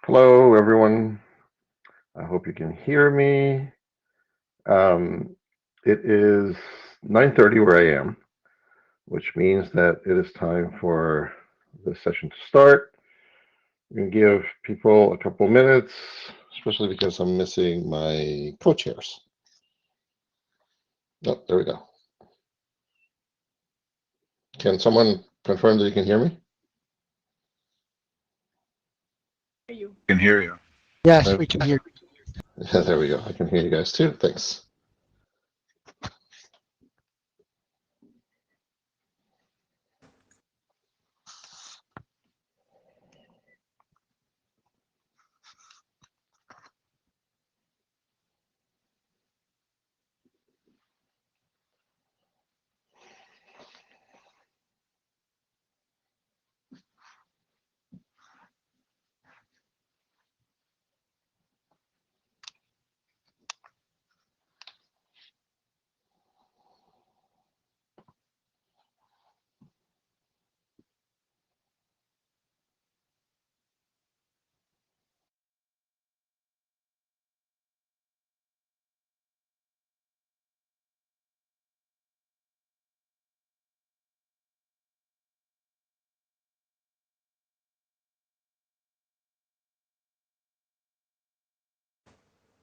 Hello, everyone. I hope you can hear me. It is 9:30 where I am, which means that it is time for the session to start. I'm going to give people a couple minutes, especially because I'm missing my co-chairs. Oh, there we go. Can someone confirm that you can hear me? You can hear you. Yes, we can hear you. Yeah, there we go. I can hear you guys too. Thanks.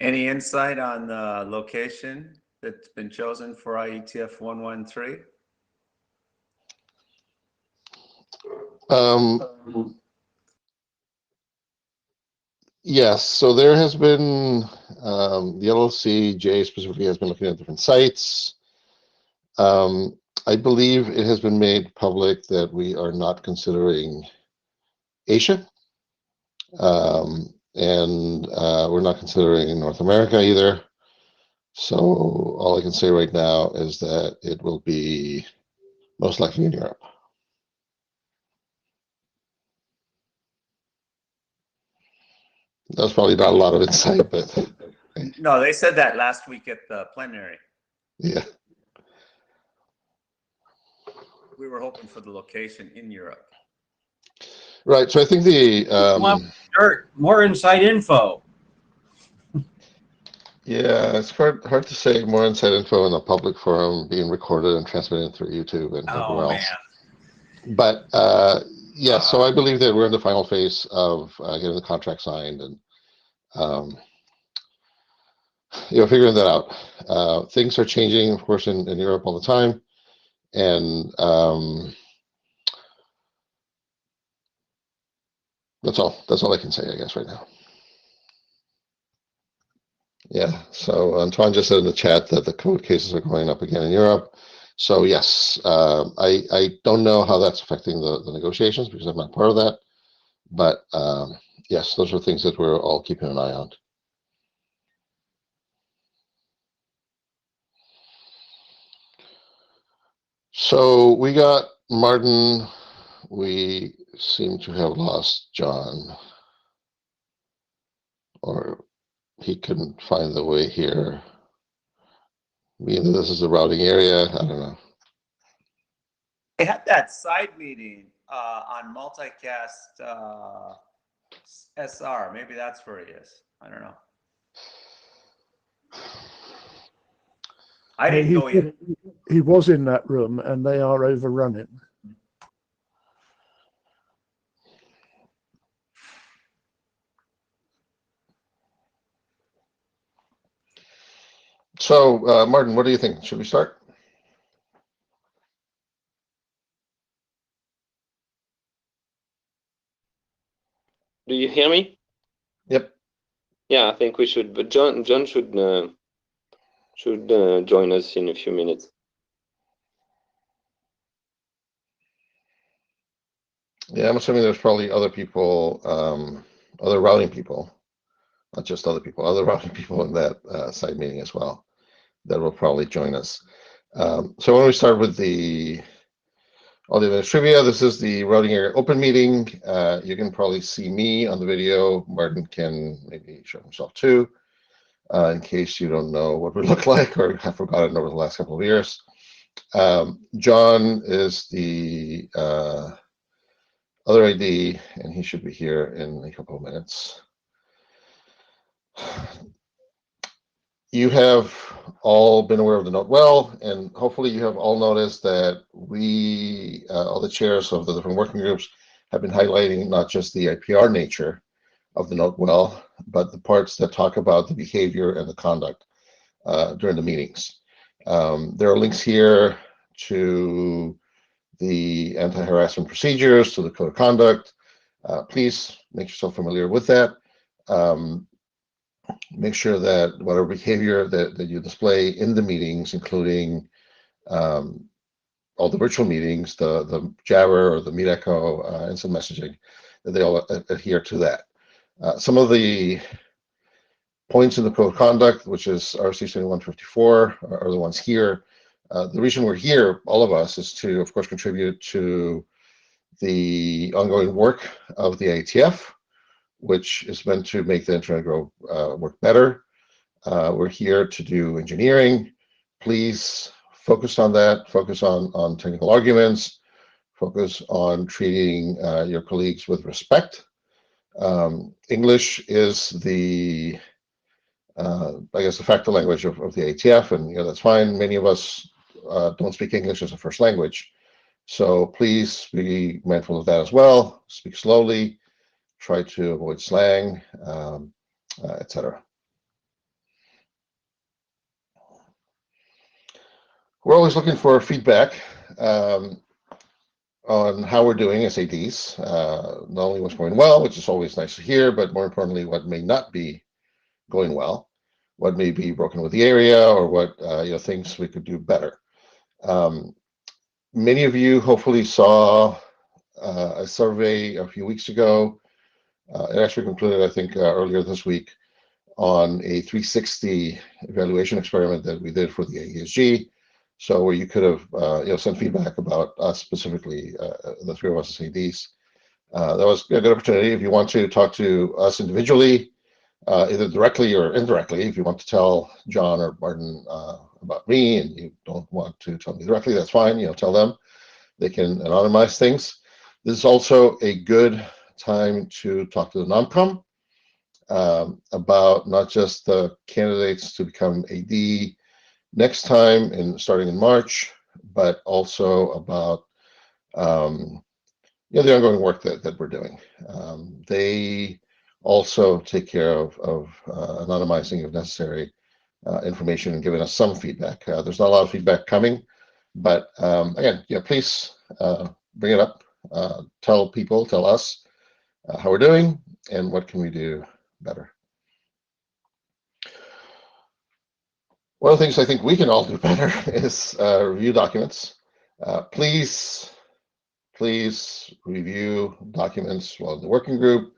Any insight on the location that's been chosen for IETF 113? Yes, so there has been, the LLC, Jay specifically, has been looking at different sites. I believe it has been made public that we are not considering Asia. And we're not considering North America either. So all I can say right now is that it will be most likely in Europe. That's probably not a lot of insight, but No, they said that last week at the plenary. yeah. We were hoping for the location in Europe. Right. So I think the more inside info. yeah, it's hard to say more inside info in a public forum being recorded and transmitted through YouTube and everywhere else. But yeah, so I believe that we're in the final phase of getting the contract signed and figuring that out. Things are changing, of course, in Europe all the time, and that's all I can say, I guess, right now. Yeah, so Antoine just said in the chat that the COVID cases are going up again in Europe. So yes, I don't know how that's affecting the negotiations because I'm not part of that. But yes, those are things that we're all keeping an eye on. So we got Martin. We seem to have lost John, or he couldn't find the way here. Either this is the routing area, I don't know. They had that side meeting on multicast SR. Maybe that's where he is. I don't know. I didn't go in. He was in that room, and they are overrunning. So, Martin, what do you think? Should we start? Do you hear me? Yep. Yeah, I think we should. But John should join us in a few minutes. Yeah, I'm assuming there's probably other people, other routing people, not just other people, other routing people in that side meeting as well that will probably join us. So why don't we start with all the events trivia. This is the routing area open meeting. You can probably see me on the video. Martin can maybe show himself too, in case you don't know what we look like or have forgotten over the last couple of years. John is the other ID, and he should be here in a couple of minutes. You have all been aware of the note well, and hopefully you have all noticed that we, all the chairs of the different working groups, have been highlighting not just the IPR nature of the note well, but the parts that talk about the behavior and the conduct during the meetings. There are links here to the anti-harassment procedures, to the code of conduct. Please make yourself familiar with that. Make sure that whatever behavior that you display in the meetings, including all the virtual meetings, the Jabber or the Meet Echo, instant messaging, that they all adhere to that. Some of the points in the code of conduct, which is RC 7154, are the ones here. The reason we're here, all of us, is to, of course, contribute to the ongoing work of the IETF, which is meant to make the Internet Grow work better. We're here to do engineering. Please focus on that. Focus on technical arguments. Focus on treating your colleagues with respect. English is the, I guess, the factor language of the IETF, and that's fine. Many of us don't speak English as a first language, so please be mindful of that as well. Speak slowly. Try to avoid slang, etc. We're always looking for feedback on how we're doing as ADs, not only what's going well, which is always nice to hear, but more importantly, what may not be going well, what may be broken with the area, or what things we could do better. Many of you hopefully saw a survey a few weeks ago. It actually concluded, I think, earlier this week, on a 360 evaluation experiment that we did for the AESG. So where you could have sent feedback about us specifically, the three of us as ADs. That was a good opportunity. If you want to talk to us individually, either directly or indirectly, if you want to tell John or Martin about me and you don't want to tell me directly, that's fine. Tell them. They can anonymize things. This is also a good time to talk to the NOMCOM about not just the candidates to become AD next time and starting in March, but also about the ongoing work that we're doing. They also take care of anonymizing, if necessary, information and giving us some feedback. There's not a lot of feedback coming, but again, please bring it up. Tell people, tell us how we're doing and what can we do better. One of the things I think we can all do better is review documents. Please review documents while in the working group.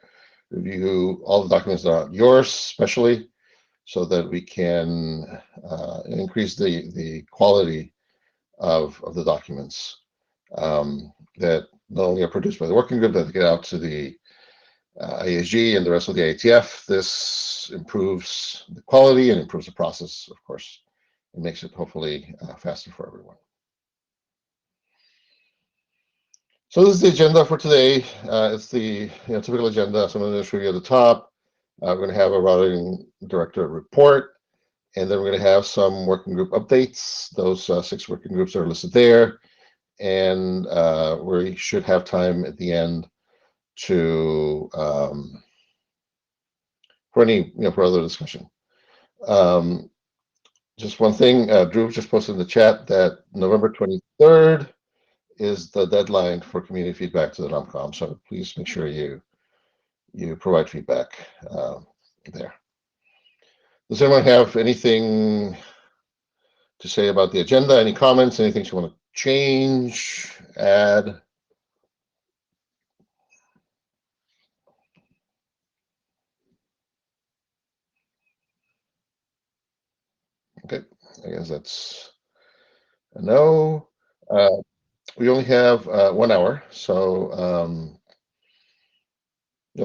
Review all the documents that aren't yours, especially, so that we can increase the quality of the documents that not only are produced by the working group, but get out to the IESG and the rest of the IETF. This improves the quality and improves the process, of course. It makes it hopefully faster for everyone. So this is the agenda for today. It's the typical agenda. Some of this review at the top. We're going to have a routing director report, and then we're going to have some working group updates. Those 6 working groups are listed there, and we should have time at the end to for any for other discussion. Just one thing, Drew just posted in the chat that November 23rd is the deadline for community feedback to the NOMCOM. So please make sure you provide feedback there. Does anyone have anything to say about the agenda? Any comments? Anything you want to change, add? Okay, I guess that's a no. We only have 1 hour, so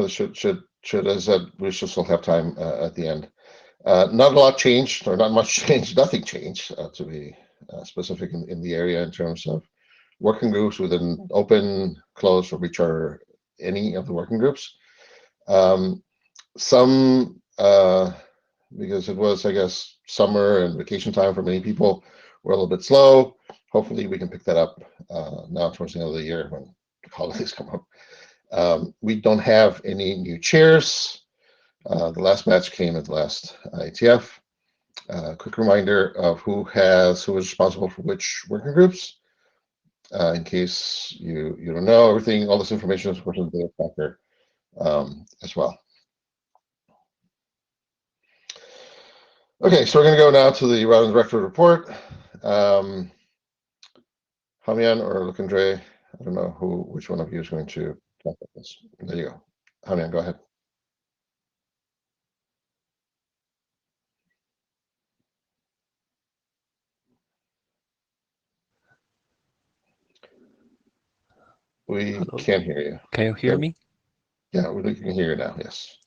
should as I said, we should still have time at the end. Not a lot changed, or not much changed. Nothing changed, to be specific in the area in terms of working groups within open, closed, or recharter any of the working groups. Some because it was, I guess, summer and vacation time for many people. We're a little bit slow. Hopefully we can pick that up now towards the end of the year when the holidays come up. We don't have any new chairs. The last match came at the last IETF. Quick reminder of who was responsible for which working groups. In case you don't know, all this information is put in the tracker as well. Okay, so we're going to go now to the routing director report. Hamian or Lukandre, I don't know which one of you is going to talk about this. There you go. Hamian, go ahead. We Hello. can't hear you. Can you hear me? Yeah, we can hear you now, yes.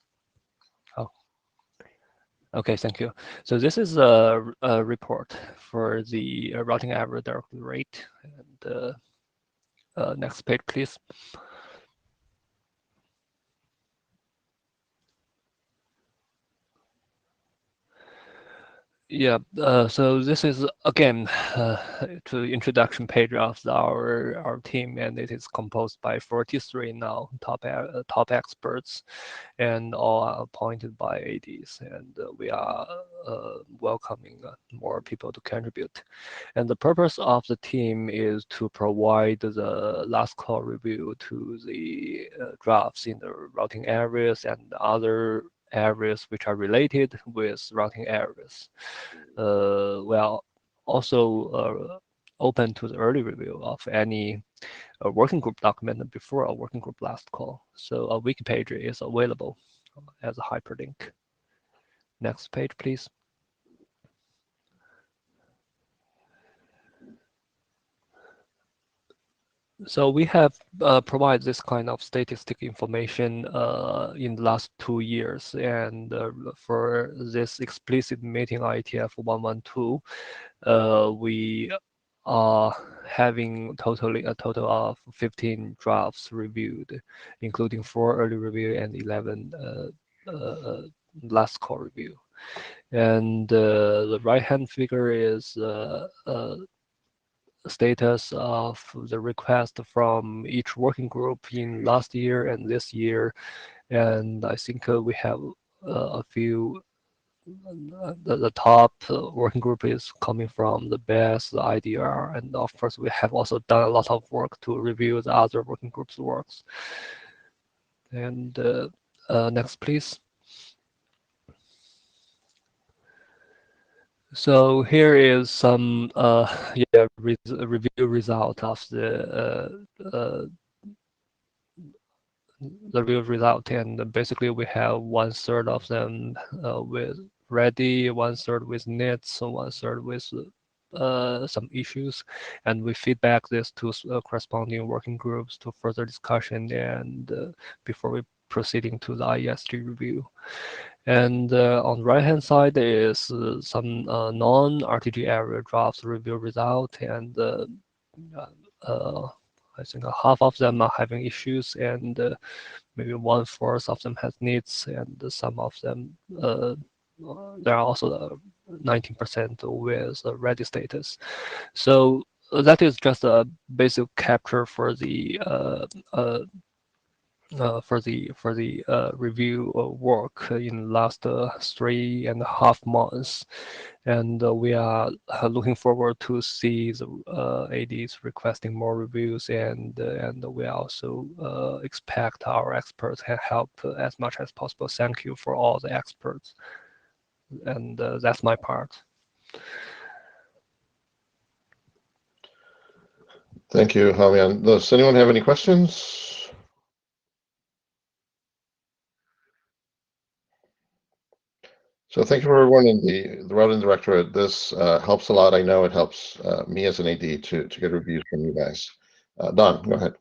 Okay, thank you. So this is a report for the routing average directory rate. And next page, please. Yeah, so this is again to the introduction page of our team, and it is composed by 43 now top experts, and all are appointed by ADs, and we are welcoming more people to contribute. And the purpose of the team is to provide the last call review to the drafts in the routing areas and other areas which are related with routing areas. We are also open to the early review of any working group document before a working group last call. So a wiki page is available as a hyperlink. Next page, please. So we have provided this kind of statistic information in the last 2 years, and for this explicit meeting IETF 112, we are having a total of 15 drafts reviewed, including 4 early review and 11 last call review. And the right-hand figure is status of the request from each working group in last year and this year. And I think we have a few. The top working group is coming from the BES, the IDR, and of course we have also done a lot of work to review the other working groups' works. And next, please. So here is some review result of the review result, and basically we have 1/3 of them with ready, 1/3 with nits, 1/3 with some issues, and we feedback this to corresponding working groups to further discussion and before we proceeding to the IESG review. And on the right-hand side is some non-RTG area drafts review result, and I think half of them are having issues, and maybe 1/4 of them has needs, and some of them there are also 19% with ready status. So that is just a basic capture for the review work in last 3.5 months, and we are looking forward to see the ADs requesting more reviews, and we also expect our experts can help as much as possible. Thank you for all the experts, and that's my part. Thank you, Hamian. Does anyone have any questions? So thank you for everyone in the routing directorate. This helps a lot. I know it helps me as an AD to get reviews from you guys. Don, go ahead.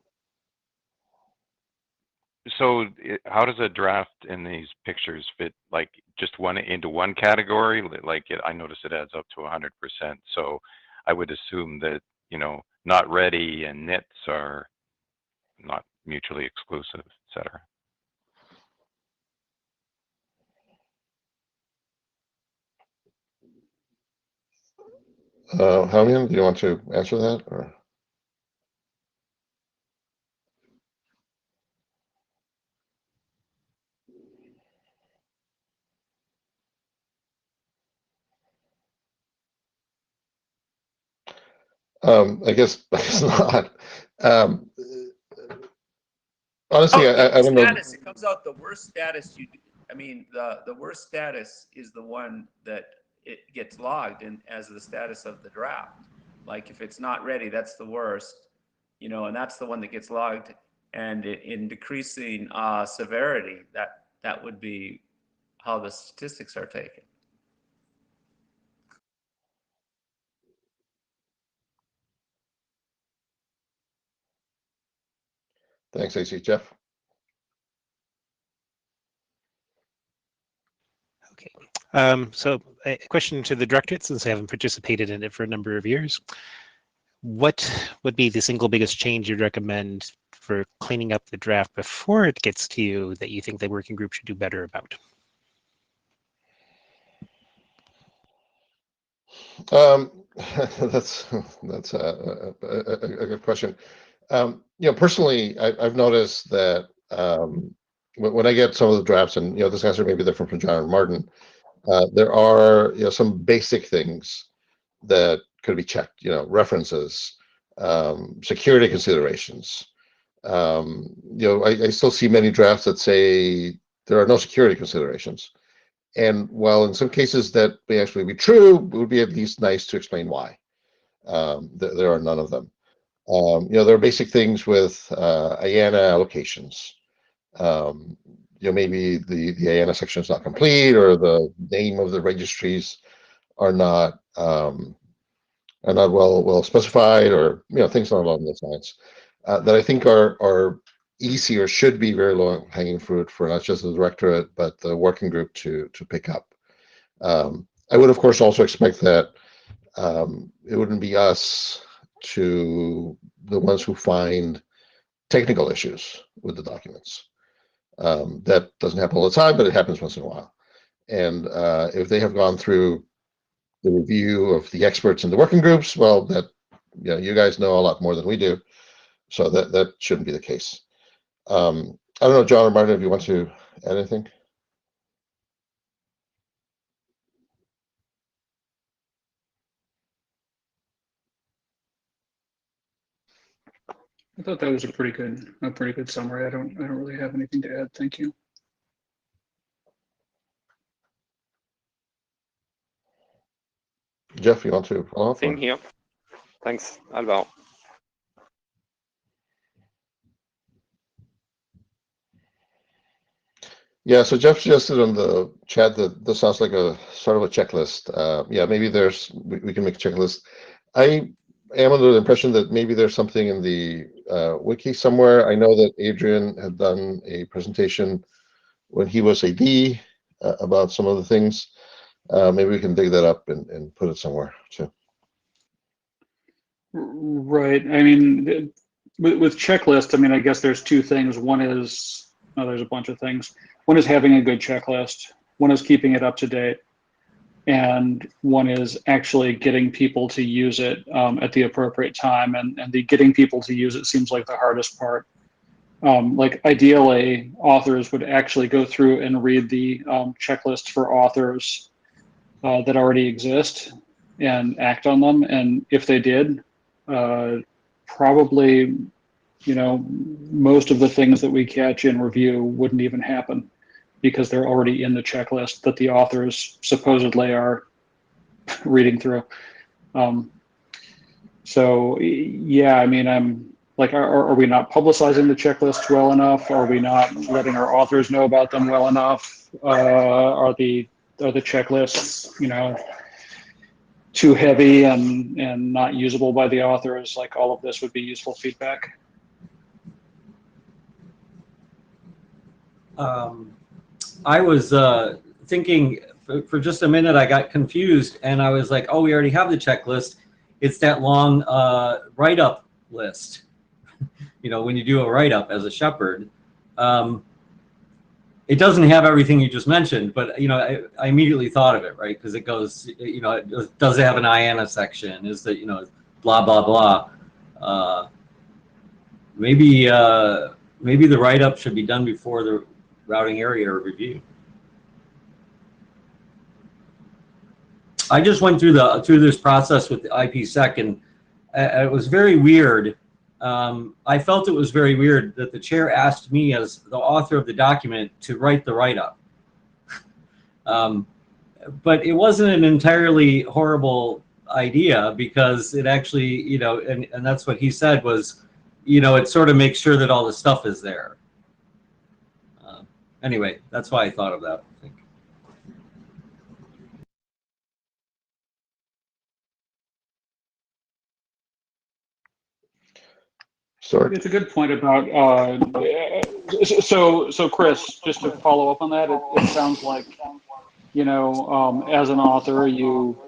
So how does a draft in these pictures fit, like just into one category? Like I notice it adds up to 100%. So I would assume that, not ready and nits are not mutually exclusive, et cetera. Hamian, do you want to answer that? Or? I guess not. Honestly, I don't know. Status, it comes out the worst status I mean, the worst status is the one that it gets logged in as the status of the draft. Like if it's not ready, that's the worst, and that's the one that gets logged. And in decreasing severity, that would be how the statistics are taken. Thanks, AC. Jeff? Okay. So a question to the directorate, since I haven't participated in it for a number of years. What would be the single biggest change you'd recommend for cleaning up the draft before it gets to you that you think the working group should do better about? That's a good question. Personally, I've noticed that when I get some of the drafts, and this answer may be different from John and Martin, there are some basic things that could be checked. References, security considerations. I still see many drafts that say there are no security considerations. And while in some cases that may actually be true, it would be at least nice to explain why. There are none of them. There are basic things with IANA allocations. Maybe the IANA section is not complete, or the name of the registries are not well specified, or things along those lines that I think are easy or should be very low hanging fruit for not just the directorate but the working group to pick up. I would of course also expect that it wouldn't be us to the ones who find technical issues with the documents. That doesn't happen all the time, but it happens once in a while. And if they have gone through the review of the experts in the working groups, well, that you guys know a lot more than we do, so that shouldn't be the case. I don't know, John or Martin, if you want to add anything. I thought that was a pretty good summary. I don't really have anything to add. Thank you. Jeff, you want to follow up? Same here. Thanks, Alvaro. Yeah, so Jeff suggested on the chat that this sounds like a sort of a checklist. Yeah, maybe we can make a checklist. I am under the impression that maybe there's something in the wiki somewhere. I know that Adrian had done a presentation when he was AD about some of the things. Maybe we can dig that up and put it somewhere too. Right. I mean, with checklist, I mean, I guess there's two things. One is, there's a bunch of things. One is having a good checklist. One is keeping it up to date. And one is actually getting people to use it at the appropriate time. And the getting people to use it seems like the hardest part. Like ideally, authors would actually go through and read the checklist for authors that already exist and act on them. And if they did, probably, most of the things that we catch in review wouldn't even happen because they're already in the checklist that the authors supposedly are reading through. So yeah, I mean, I'm like, are we not publicizing the checklists well enough? Are we not letting our authors know about them well enough? Are the checklists, too heavy and not usable by the authors? Like, all of this would be useful feedback. I was thinking for just a minute, I got confused and I was like, oh, we already have the checklist. It's that long write-up list. When you do a write-up as a shepherd, it doesn't have everything you just mentioned, but I immediately thought of it, right? Because it goes, does it have an IANA section? Is that blah blah blah. Maybe the write-up should be done before the routing area review. I just went through this process with the IPsec, and it was very weird. I felt it was very weird that the chair asked me as the author of the document to write the write-up. But it wasn't an entirely horrible idea, because it actually, and that's what he said was, it sort of makes sure that all the stuff is there. Anyway, that's why I thought of that. I think. Stuart? It's a good point about, so Chris, just to follow up on that, it sounds like, as an author, you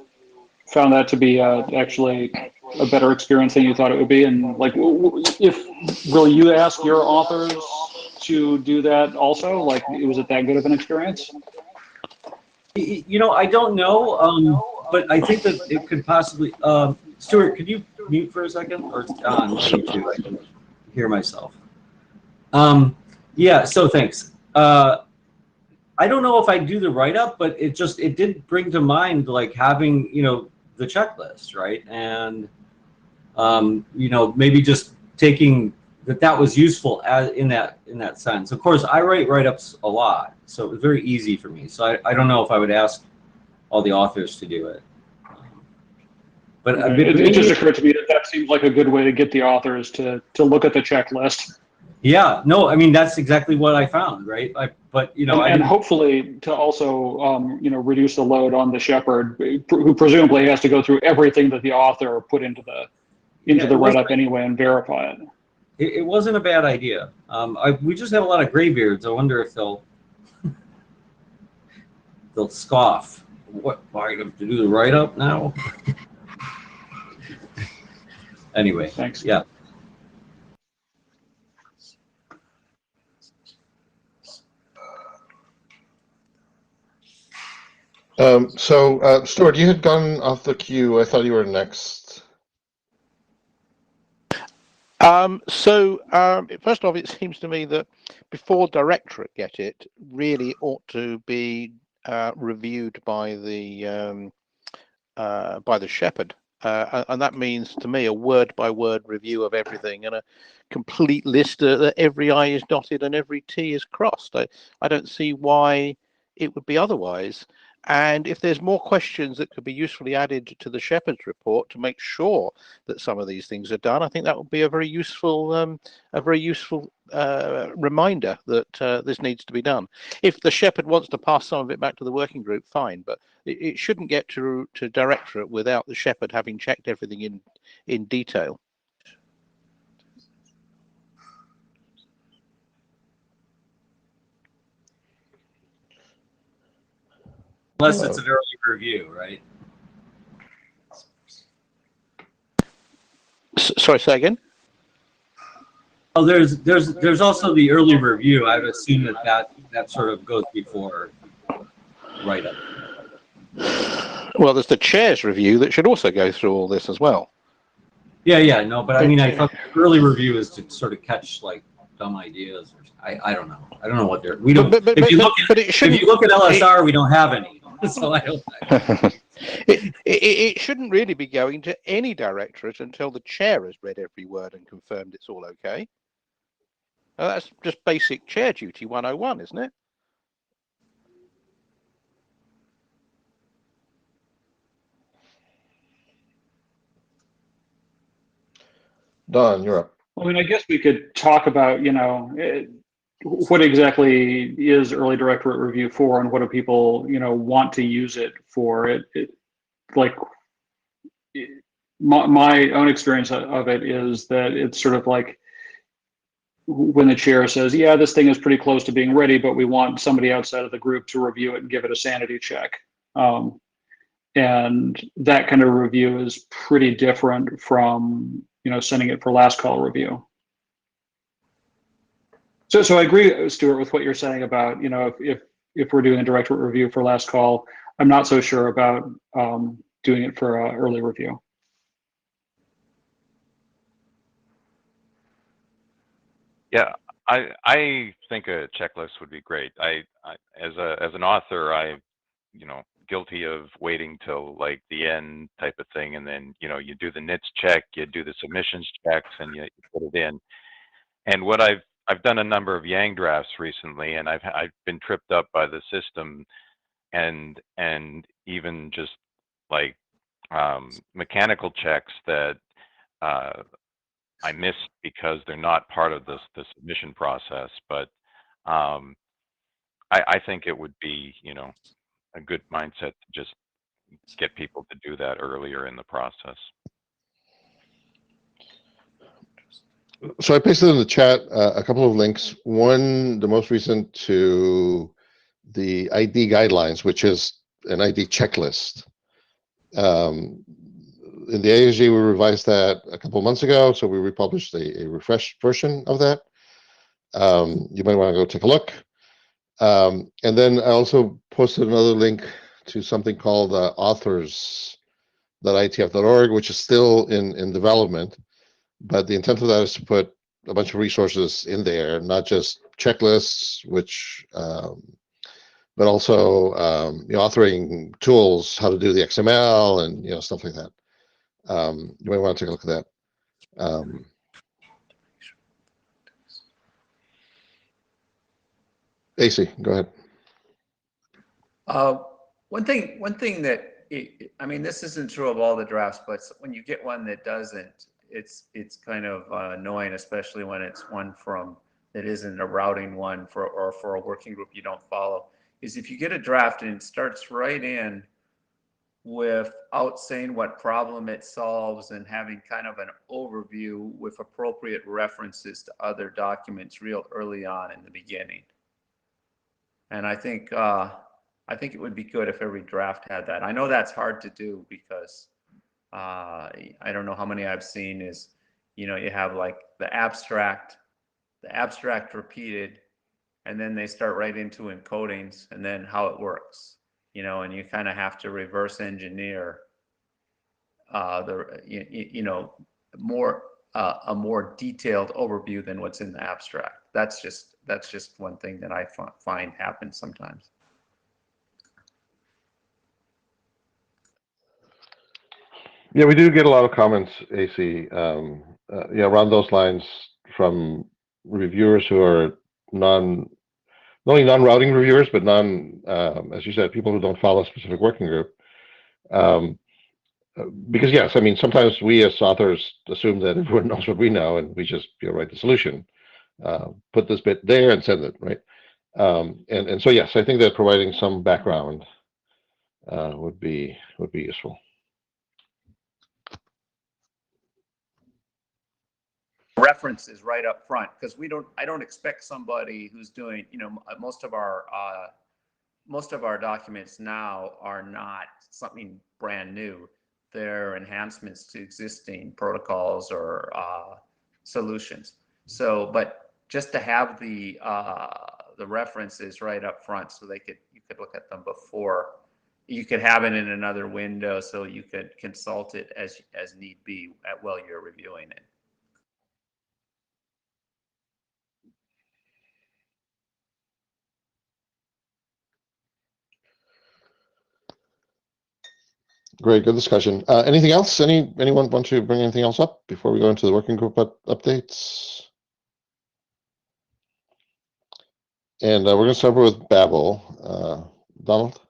found that to be actually a better experience than you thought it would be. And like, will you ask your authors to do that also? Like, was it that good of an experience? I don't know, but I think that it could possibly, Stuart, could you mute for a second? Or on YouTube, I can hear myself. Yeah, so thanks. I don't know if I do the write-up, but it did bring to mind like having, the checklist, right? And, maybe just taking that was useful in that sense. Of course, I write write-ups a lot, so it was very easy for me. So I don't know if I would ask all the authors to do it. But it just occurred to me that seems like a good way to get the authors to look at the checklist. Yeah, no, I mean, that's exactly what I found, right? And hopefully to also, reduce the load on the shepherd, who presumably has to go through everything that the author put into the write-up anyway and verify it. It wasn't a bad idea. We just have a lot of graybeards. I wonder if they'll scoff. What, I have to do the write-up now? Anyway, thanks. Yeah. Stuart, you had gone off the queue. I thought you were next. First off, it seems to me that before directorate get it, really ought to be reviewed by the shepherd, and that means to me a word-by-word review of everything and a complete list that every I is dotted and every T is crossed. I don't see why it would be otherwise. And if there's more questions that could be usefully added to the shepherd's report to make sure that some of these things are done, I think that would be a very useful reminder that this needs to be done. If the shepherd wants to pass some of it back to the working group, fine, but it shouldn't get to directorate without the shepherd having checked everything in detail. Unless it's an early review, right? Sorry, say again? Oh, there's also the early review. I would assume that sort of goes before write-up. Well, there's the chair's review that should also go through all this as well. Yeah, no, but I mean, I thought the early review is to sort of catch like dumb ideas. I don't know. I don't know what they're. We don't. If you look at LSR, we don't have any. So I don't. It shouldn't really be going to any directorate until the chair has read every word and confirmed it's all okay. That's just basic chair duty 101, isn't it? Don, you're up. I mean, I guess we could talk about, what exactly is early directorate review for, and what do people, want to use it for? My own experience of it is that it's sort of like when the chair says, yeah, this thing is pretty close to being ready, but we want somebody outside of the group to review it and give it a sanity check. And that kind of review is pretty different from, sending it for last call review. So I agree, Stuart, with what you're saying about, if we're doing a direct review for last call, I'm not so sure about doing it for early review. Yeah, I think a checklist would be great. As an author, guilty of waiting till like the end type of thing, and then you do the NITS check, you do the submissions checks, and you put it in. And what I've done a number of Yang drafts recently, and I've been tripped up by the system, and even just like mechanical checks that I missed because they're not part of the submission process. But I think it would be a good mindset to just get people to do that earlier in the process. So I pasted in the chat a couple of links. One, the most recent, to the ID guidelines, which is an ID checklist. In the ASG, we revised that a couple of months ago, so we republished a refreshed version of that. You might want to go take a look. And then I also posted another link to something called authors.itf.org, which is still in development. But the intent of that is to put a bunch of resources in there, not just checklists, but also authoring tools, how to do the XML and stuff like that. You might want to take a look at that. AC, go ahead. One thing that this isn't true of all the drafts, but when you get one that doesn't, it's kind of annoying, especially when it's one that isn't a routing one for a working group you don't follow. Is if you get a draft and it starts right in without saying what problem it solves and having kind of an overview with appropriate references to other documents real early on in the beginning. And I think it would be good if every draft had that. I know that's hard to do because I don't know how many I've seen is, you have like the abstract repeated, and then they start right into encodings and then how it works, and you kind of have to reverse engineer a more detailed overview than what's in the abstract. That's just one thing that I find happens sometimes. Yeah, we do get a lot of comments, AC, around those lines from reviewers who are not only non-routing reviewers, but as you said, people who don't follow a specific working group. Because yes, sometimes we as authors assume that everyone knows what we know, and we just write the solution, put this bit there and send it, right? And so yes, I think that providing some background would be useful. References right up front, because I don't expect somebody who's doing, most of our documents now are not something brand new. They're enhancements to existing protocols or solutions. So, but just to have the references right up front, so you could look at them before. You could have it in another window, so you could consult it as need be while you're reviewing it. Great, good discussion. Anything else? Anyone want to bring anything else up before we go into the working group updates? And we're going to start with Babel. Donald?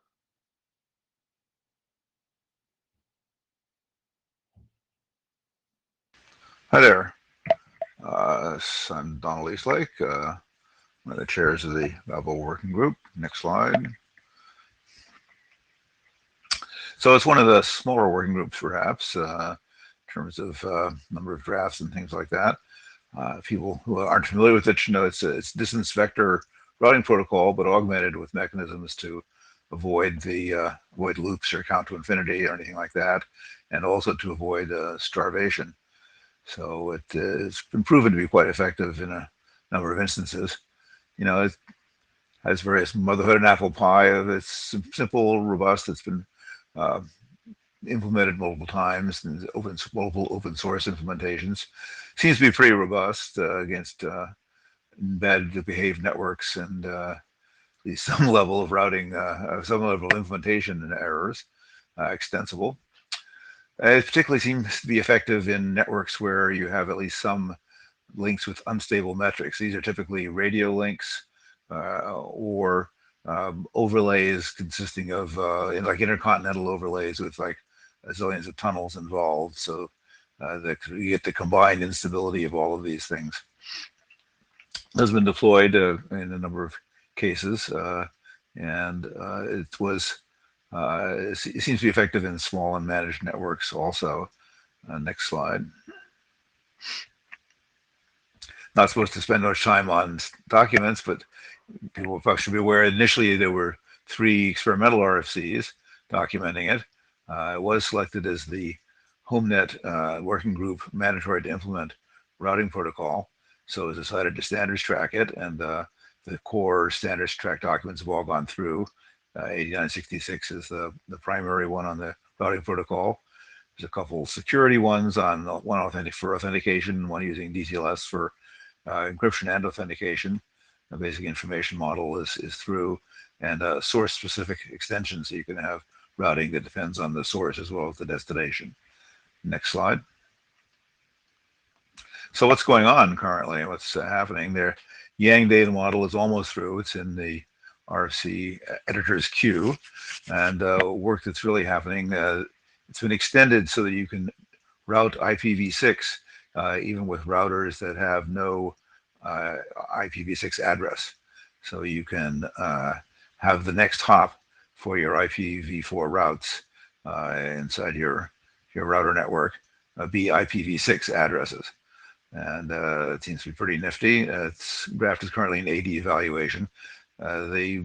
Hi there. I'm Donald Eastlake, one of the chairs of the Babel Working Group. Next slide. So it's one of the smaller working groups, perhaps, in terms of number of drafts and things like that. People who aren't familiar with it should know it's distance vector routing protocol, but augmented with mechanisms to avoid avoid loops or count to infinity or anything like that, and also to avoid starvation. So it has been proven to be quite effective in a number of instances. you know, it has various motherhood and apple pie. It's simple, robust. It's been uh, implemented multiple times and multiple open source implementations. Seems to be pretty robust against bad behaved networks and at least some level of routing, some level of implementation and errors, extensible. It particularly seems to be effective in networks where you have at least some links with unstable metrics. These are typically radio links or overlays consisting of like intercontinental overlays with like zillions of tunnels involved. So that you get the combined instability of all of these things. Has been deployed in a number of cases, and it was it seems to be effective in small and managed networks also. Next slide. Not supposed to spend much time on documents, but people should be aware initially there were 3 experimental RFCs documenting it. It was selected as the HomeNet working group mandatory to implement routing protocol. So it was decided to standards track it, and the core standards track documents have all gone through. 8966 is the primary one on the routing protocol. There's a couple security ones on one for authentication, one using DTLS for encryption and authentication. The basic information model is through, and source specific extensions, so you can have routing that depends on the source as well as the destination. Next slide. So what's going on currently? What's happening there? Yang data model is almost through. It's in the RFC editor's queue, and work that's really happening. It's been extended so that you can route IPv6 even with routers that have no IPv6 address. So you can have the next hop for your IPv4 routes inside your router network be IPv6 addresses. And it seems to be pretty nifty. Draft is currently in AD evaluation. The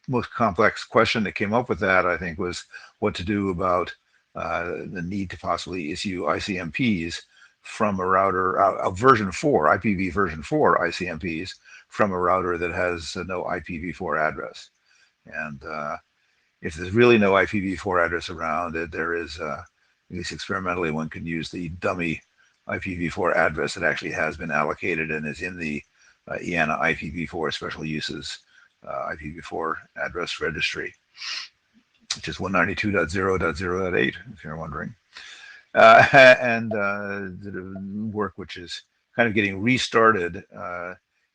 most complex question that came up with that, I think, was what to do about the need to possibly issue ICMPs from a router, version 4, IPv version 4 ICMPs from a router that has no IPv4 address. And if there's really no IPv4 address around it, there is, at least experimentally, one can use the dummy IPv4 address that actually has been allocated and is in the IANA IPv4 special uses IPv4 address registry, which is 192.0.0.8, if you're wondering. And the work which is kind of getting restarted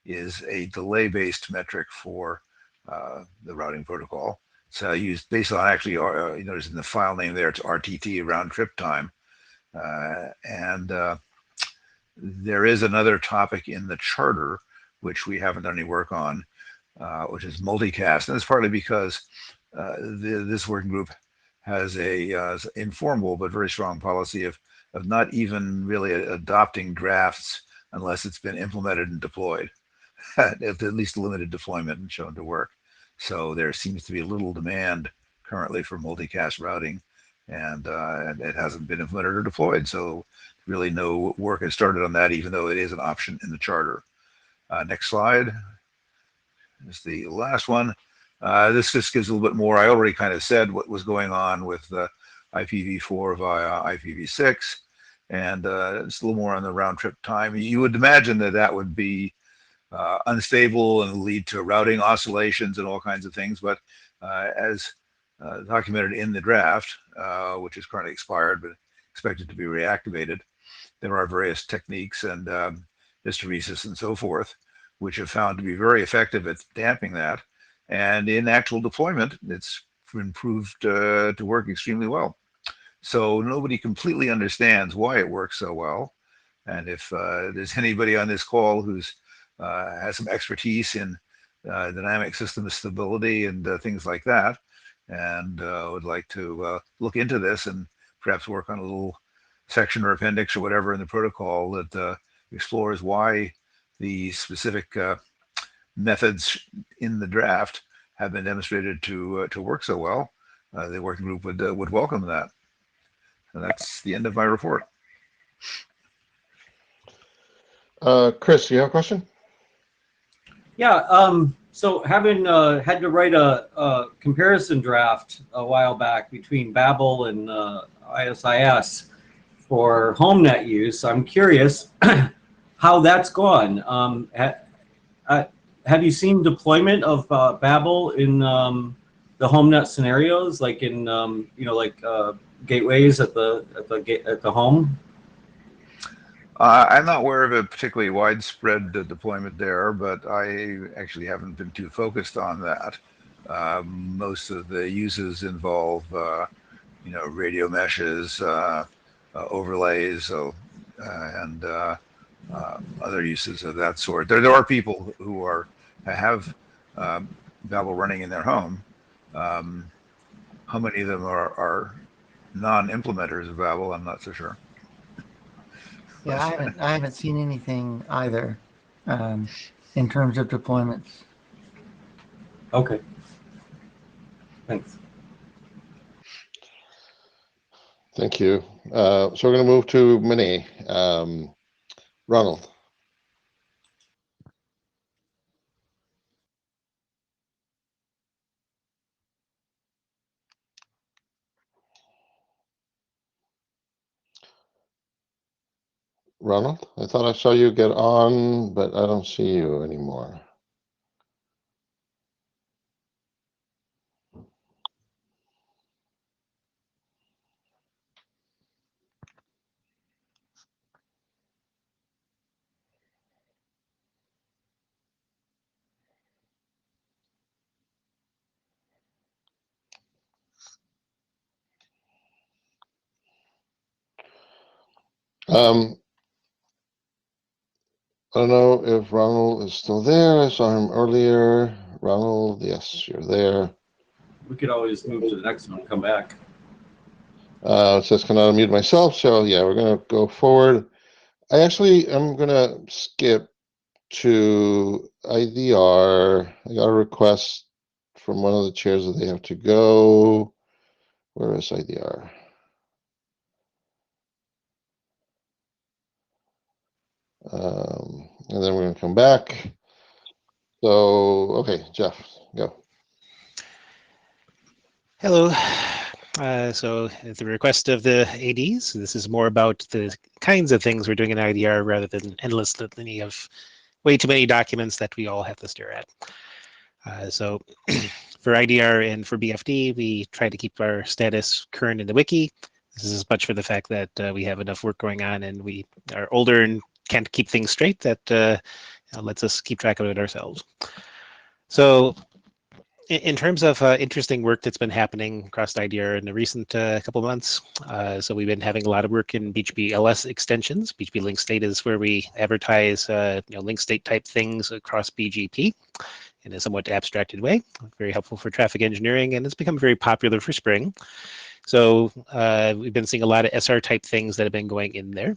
is a delay-based metric for the routing protocol. It's used based on actually, you notice in the file name there, it's RTT, round trip time. And there is another topic in the charter which we haven't done any work on, which is multicast, and it's partly because this working group has a informal but very strong policy of not even really adopting drafts unless it's been implemented and deployed, at least limited deployment and shown to work. So there seems to be a little demand currently for multicast routing, and it hasn't been implemented or deployed. So really no work has started on that, even though it is an option in the charter. Next slide is the last one. This just gives a little bit more. I already kind of said what was going on with the IPv4 via IPv6, and it's a little more on the round trip time. You would imagine that that would be unstable and lead to routing oscillations and all kinds of things, but as documented in the draft, which is currently expired but expected to be reactivated, there are various techniques and hysteresis and so forth, which have found to be very effective at damping that. And in actual deployment, it's been proved to work extremely well. So nobody completely understands why it works so well. And if there's anybody on this call who's has some expertise in dynamic system stability and things like that, and would like to look into this and perhaps work on a little section or appendix or whatever in the protocol that explores why the specific methods in the draft have been demonstrated to work so well, the working group would welcome that. And that's the end of my report. Chris, you have a question? Yeah, so having had to write a comparison draft a while back between Babel and ISIS for HomeNet use, I'm curious how that's gone. Have you seen deployment of Babel in the HomeNet scenarios, like in gateways at the home? I'm not aware of a particularly widespread deployment there, but I actually haven't been too focused on that. Most of the uses involve, radio meshes, overlays, and other uses of that sort. There are people who have Babel running in their home. How many of them are non-implementers of Babel? I'm not so sure. Yeah, I haven't seen anything either in terms of deployments. Okay. Thanks. Thank you. So we're going to move to Mini. Ronald. Ronald, I thought I saw you get on, but I don't see you anymore. I don't know if Ronald is still there. I saw him earlier. Ronald, yes, you're there. We could always move to the next one and come back. It says cannot unmute myself, so yeah, we're gonna go forward. I actually am gonna skip to IDR. I got a request from one of the chairs that they have to go. Where is IDR? And then we're gonna come back. So, okay, Jeff, go. Hello. So at the request of the ADs, this is more about the kinds of things we're doing in IDR rather than endless litany of way too many documents that we all have to stare at. So for IDR and for BFD, we try to keep our status current in the wiki. This is as much for the fact that we have enough work going on and we are older and can't keep things straight that lets us keep track of it ourselves. So in terms of interesting work that's been happening across IDR in the recent couple of months, so we've been having a lot of work in BGP LS extensions. BGP link state is where we advertise link state type things across BGP in a somewhat abstracted way. Very helpful for traffic engineering, and it's become very popular for Spring. So we've been seeing a lot of SR type things that have been going in there.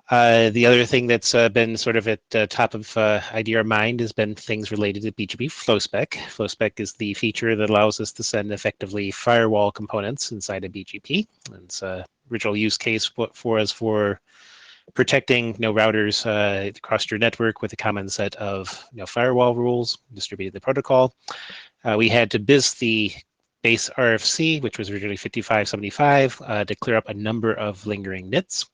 The other thing that's been sort of at the top of IDR mind has been things related to BGP FlowSpec. FlowSpec is the feature that allows us to send effectively firewall components inside of BGP. And it's a original use case for us for protecting routers across your network with a common set of firewall rules, distributed the protocol. We had to BIS the base RFC, which was originally 5575, to clear up a number of lingering nits.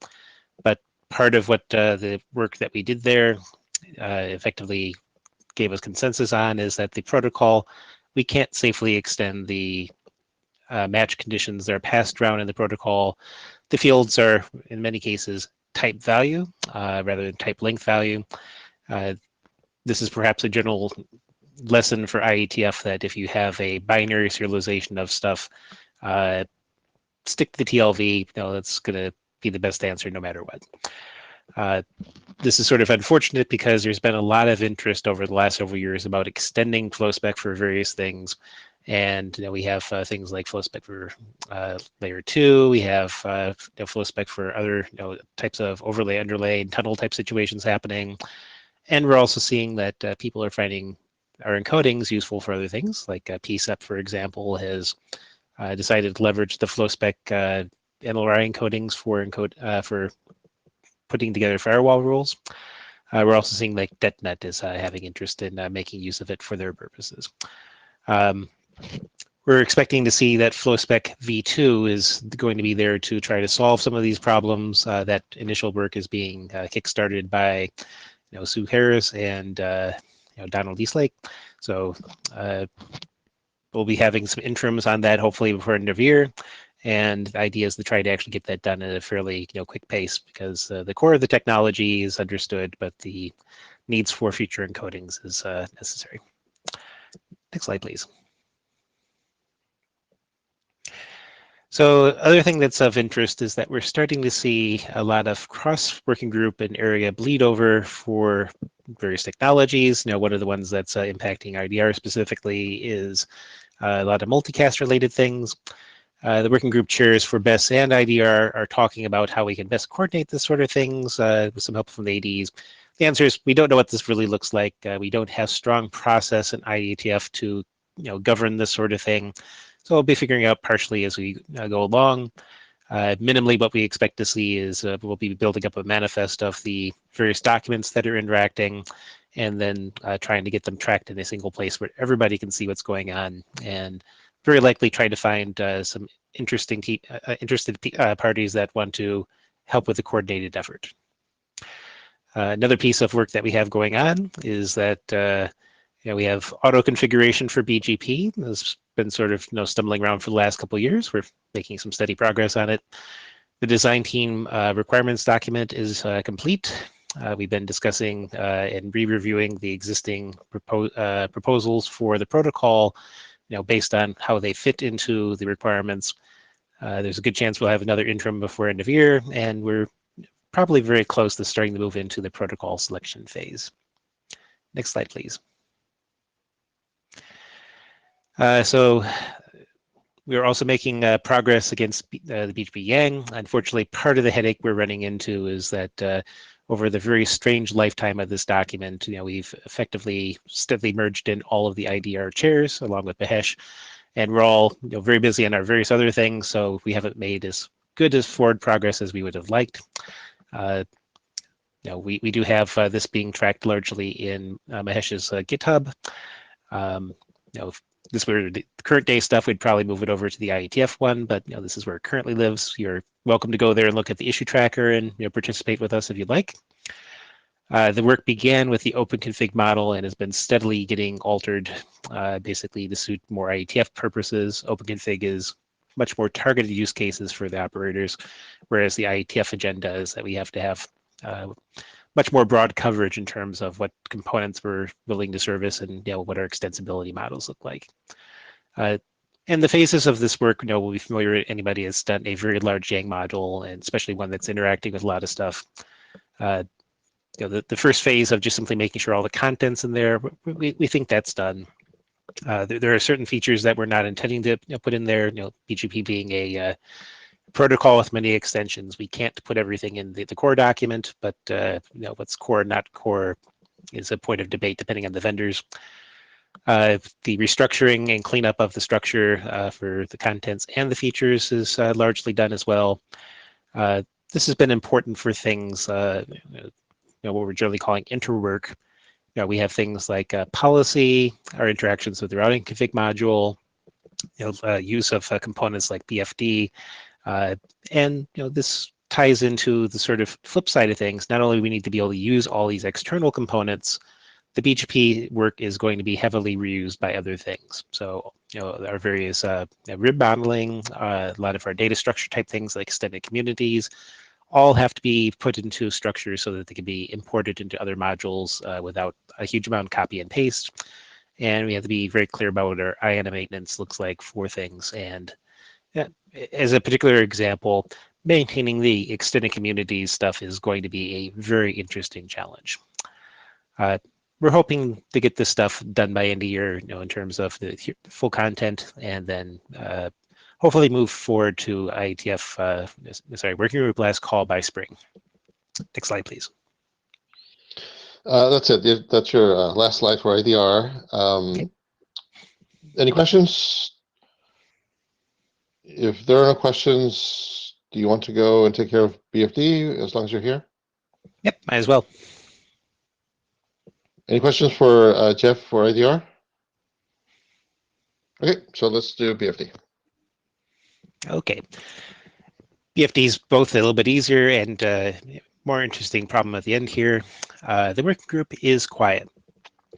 But part of what the work that we did there effectively gave us consensus on is that the protocol, we can't safely extend the match conditions that are passed around in the protocol. The fields are, in many cases, type value rather than type length value. This is perhaps a general lesson for IETF that if you have a binary serialization of stuff, stick to the TLV. That's going to be the best answer no matter what. This is sort of unfortunate because there's been a lot of interest over the last several years about extending FlowSpec for various things. And we have things like FlowSpec for layer 2. We have FlowSpec for other types of overlay, underlay, and tunnel type situations happening. And we're also seeing that people are finding our encodings useful for other things, like PSEP, for example, has decided to leverage the FlowSpec NLRI encodings for putting together firewall rules. We're also seeing like DetNet is having interest in making use of it for their purposes. We're expecting to see that FlowSpec v2 is going to be there to try to solve some of these problems. That initial work is being kickstarted by Sue Harris and Donald Eastlake. So we'll be having some interims on that hopefully before end of year. And the idea is to try to actually get that done at a fairly quick pace, because the core of the technology is understood, but the needs for future encodings is necessary. Next slide, please. So other thing that's of interest is that we're starting to see a lot of cross-working group and area bleed over for various technologies. One of the ones that's impacting IDR specifically is a lot of multicast related things. The working group chairs for BESS and IDR are talking about how we can best coordinate this sort of things with some help from the ADs. The answer is we don't know what this really looks like. We don't have strong process in IETF to govern this sort of thing. So we'll be figuring out partially as we go along. Minimally, what we expect to see is we'll be building up a manifest of the various documents that are interacting, and then trying to get them tracked in a single place where everybody can see what's going on, and very likely try to find some interested parties that want to help with the coordinated effort. Another piece of work that we have going on is that we have auto configuration for BGP. It's been sort of stumbling around for the last couple of years. We're making some steady progress on it. The design team requirements document is complete. We've been discussing and re-reviewing the existing proposals for the protocol, based on how they fit into the requirements. There's a good chance we'll have another interim before end of year, and we're probably very close to starting to move into the protocol selection phase. Next slide, please. So we're also making progress against the BGP Yang. Unfortunately, part of the headache we're running into is that over the very strange lifetime of this document, we've effectively steadily merged in all of the IDR chairs along with Mahesh, and we're all very busy on our various other things, so we haven't made as good as forward progress as we would have liked. We do have this being tracked largely in Mahesh's GitHub. If this were the current day stuff, we'd probably move it over to the IETF one, but this is where it currently lives. You're welcome to go there and look at the issue tracker and participate with us if you'd like. The work began with the open config model and has been steadily getting altered, basically to suit more IETF purposes. Open config is much more targeted use cases for the operators, whereas the IETF agenda is that we have to have much more broad coverage in terms of what components we're willing to service and what our extensibility models look like. And the phases of this work will be familiar to anybody that's done a very large Yang module, and especially one that's interacting with a lot of stuff. The first phase of just simply making sure all the content's in there, we think that's done. There are certain features that we're not intending to put in there, BGP being a protocol with many extensions. We can't put everything in the core document, but what's core, not core, is a point of debate depending on the vendors. The restructuring and cleanup of the structure for the contents and the features is largely done as well. This has been important for things, what we're generally calling interwork. We have things like policy, our interactions with the routing config module, use of components like BFD, and this ties into the sort of flip side of things. Not only do we need to be able to use all these external components, the BGP work is going to be heavily reused by other things. So, our various rib modeling, a lot of our data structure type things like extended communities, all have to be put into structures so that they can be imported into other modules without a huge amount of copy and paste. And we have to be very clear about what our IANA maintenance looks like for things. And as a particular example, maintaining the extended communities stuff is going to be a very interesting challenge. We're hoping to get this stuff done by end of year, in terms of the full content, and then hopefully move forward to IETF, working group last call by spring. Next slide, please. That's it. That's your last slide for IDR. Okay. Any questions? If there are no questions, do you want to go and take care of BFD as long as you're here? Yep, might as well. Any questions for Jeff for IDR? Okay, so let's do BFD. Okay. BFD is both a little bit easier and more interesting problem at the end here. The working group is quiet.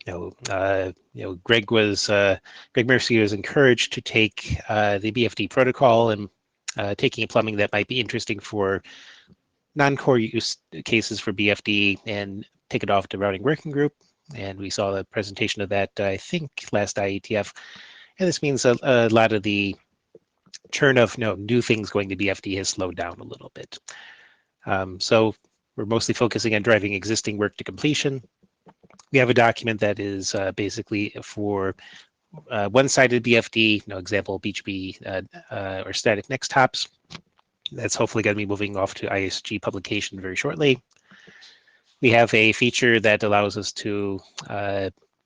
Greg Mercy was encouraged to take the BFD protocol and taking a plumbing that might be interesting for non-core use cases for BFD and take it off to routing working group. And we saw the presentation of that, I think, last IETF. And this means a lot of the churn of new things going to BFD has slowed down a little bit. So we're mostly focusing on driving existing work to completion. We have a document that is basically for one-sided BFD, example BGP or static next hops. That's hopefully going to be moving off to ISG publication very shortly. We have a feature that allows us to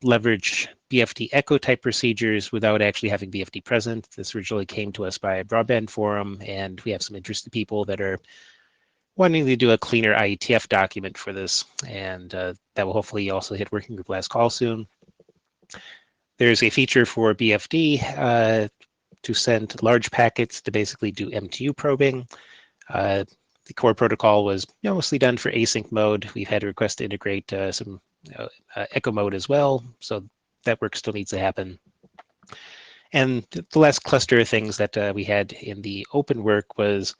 leverage BFD echo type procedures without actually having BFD present. This originally came to us by a broadband forum, and we have some interested people that are wanting to do a cleaner IETF document for this, and that will hopefully also hit working group last call soon. There's a feature for BFD to send large packets to basically do MTU probing. The core protocol was mostly done for async mode. We've had a request to integrate some echo mode as well, so that work still needs to happen. And the last cluster of things that we had in the open work was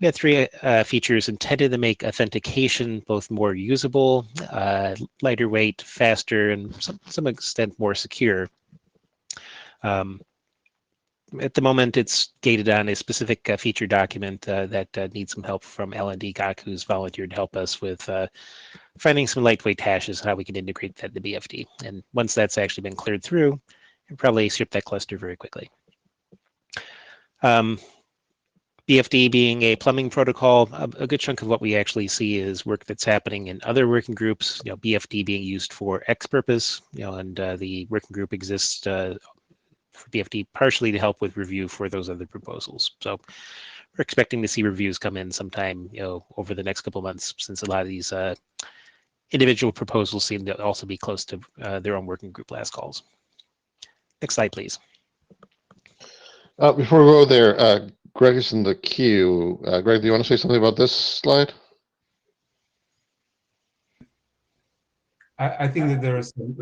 we had three features intended to make authentication both more usable, lighter weight, faster, and to some extent more secure. At the moment, it's gated on a specific feature document that needs some help from L&D Gok, who's volunteered to help us with finding some lightweight hashes, how we can integrate that to BFD. And once that's actually been cleared through, we'll probably ship that cluster very quickly. BFD being a plumbing protocol, a good chunk of what we actually see is work that's happening in other working groups, BFD being used for X purpose, and the working group exists for BFD partially to help with review for those other proposals. So we're expecting to see reviews come in sometime, over the next couple of months, since a lot of these individual proposals seem to also be close to their own working group last calls. Next slide, please. Before we go there, Greg is in the queue. Greg, do you want to say something about this slide? I think that there is some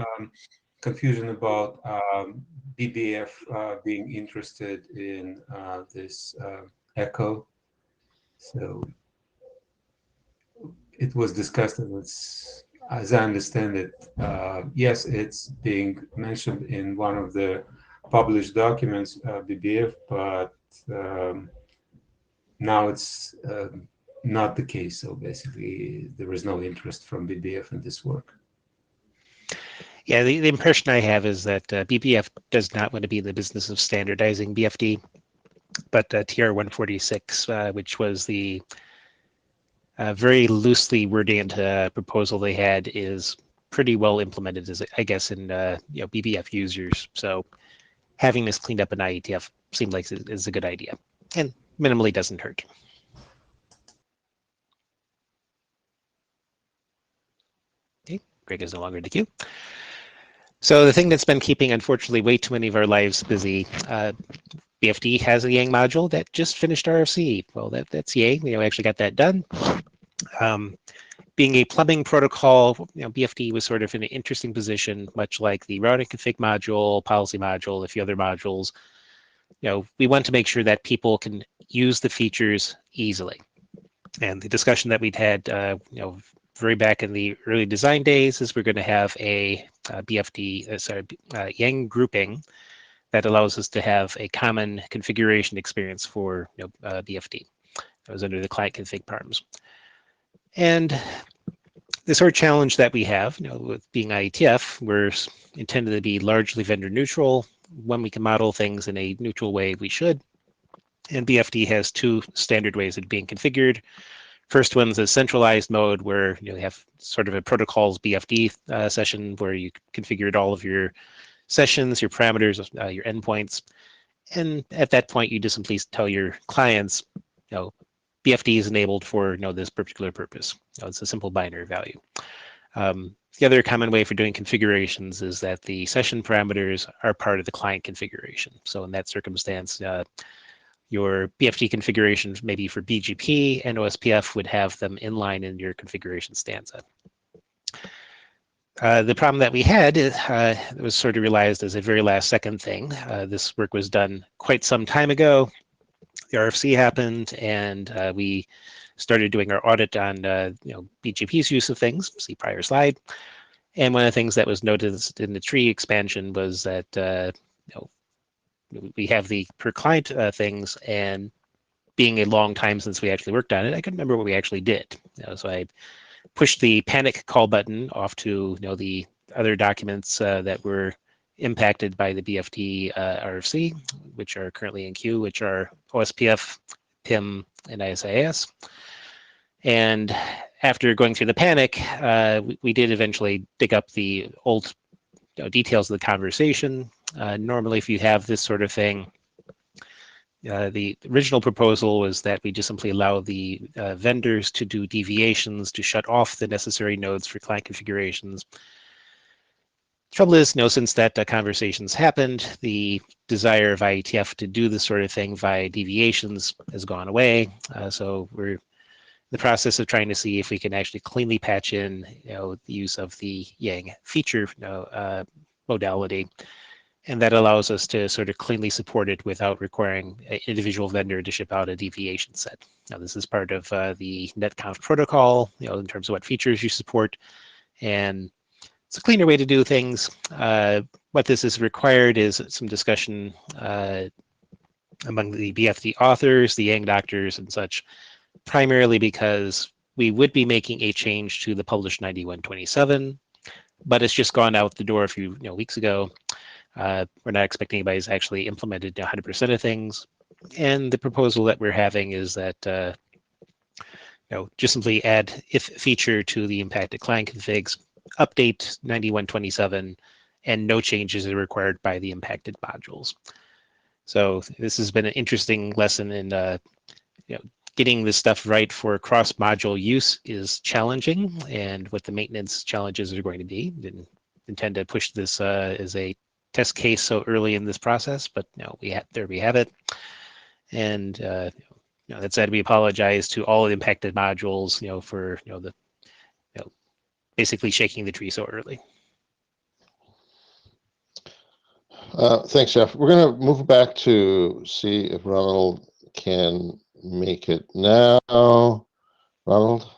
confusion about BBF being interested in this echo. So it was discussed, and it's, as I understand it, yes, it's being mentioned in one of the published documents, BBF, but now it's not the case. So basically, there is no interest from BBF in this work. Yeah, the impression I have is that BBF does not want to be in the business of standardizing BFD, but TR 146, which was the very loosely worded proposal they had, is pretty well implemented, as I guess, in BBF users. So having this cleaned up in IETF seemed like is a good idea, and minimally doesn't hurt. Okay, Greg is no longer in the queue. So the thing that's been keeping, unfortunately, way too many of our lives busy, BFD has a Yang module that just finished RFC. Well, that's yay. We actually got that done. Being a plumbing protocol, BFD was sort of in an interesting position, much like the routing config module, policy module, a few other modules. We want to make sure that people can use the features easily. And the discussion that we'd had, very back in the early design days, is we're going to have a Yang grouping that allows us to have a common configuration experience for BFD. That was under the client config params. And the sort of challenge that we have, with being IETF, we're intended to be largely vendor neutral. When we can model things in a neutral way, we should. And BFD has two standard ways of being configured. First one's a centralized mode where you have sort of a protocols BFD session where you configured all of your sessions, your parameters, your endpoints. And at that point, you just simply tell your clients, BFD is enabled for this particular purpose. It's a simple binary value. The other common way for doing configurations is that the session parameters are part of the client configuration. So in that circumstance, your BFD configuration, maybe for BGP and OSPF, would have them inline in your configuration stanza. The problem that we had was sort of realized as a very last second thing. This work was done quite some time ago. The RFC happened, and we started doing our audit on BGP's use of things. See prior slide. And one of the things that was noticed in the tree expansion was that we have the per client things, and being a long time since we actually worked on it, I couldn't remember what we actually did. So I pushed the panic call button off to the other documents that were impacted by the BFD RFC, which are currently in queue, which are OSPF, PIM, and ISIS. And after going through the panic, we did eventually dig up the old details of the conversation. Normally, if you have this sort of thing, the original proposal was that we just simply allow the vendors to do deviations to shut off the necessary nodes for client configurations. Trouble is, since that conversation's happened, the desire of IETF to do this sort of thing via deviations has gone away. So we're in the process of trying to see if we can actually cleanly patch in, the use of the Yang feature modality, and that allows us to sort of cleanly support it without requiring an individual vendor to ship out a deviation set. Now, this is part of the netconf protocol, in terms of what features you support, and it's a cleaner way to do things. What this is required is some discussion among the BFD authors, the Yang doctors, and such, primarily because we would be making a change to the published 9127, but it's just gone out the door a few weeks ago. We're not expecting anybody's actually implemented 100% of things, and the proposal that we're having is that just simply add if feature to the impacted client configs, update 9127, and no changes are required by the impacted modules. So this has been an interesting lesson in getting this stuff right for cross-module use is challenging, and what the maintenance challenges are going to be. Didn't intend to push this as a test case so early in this process, but there we have it. And that said, we apologize to all the impacted modules, for the basically shaking the tree so early. Thanks, Jeff. We're going to move back to see if Ronald can make it now. Ronald?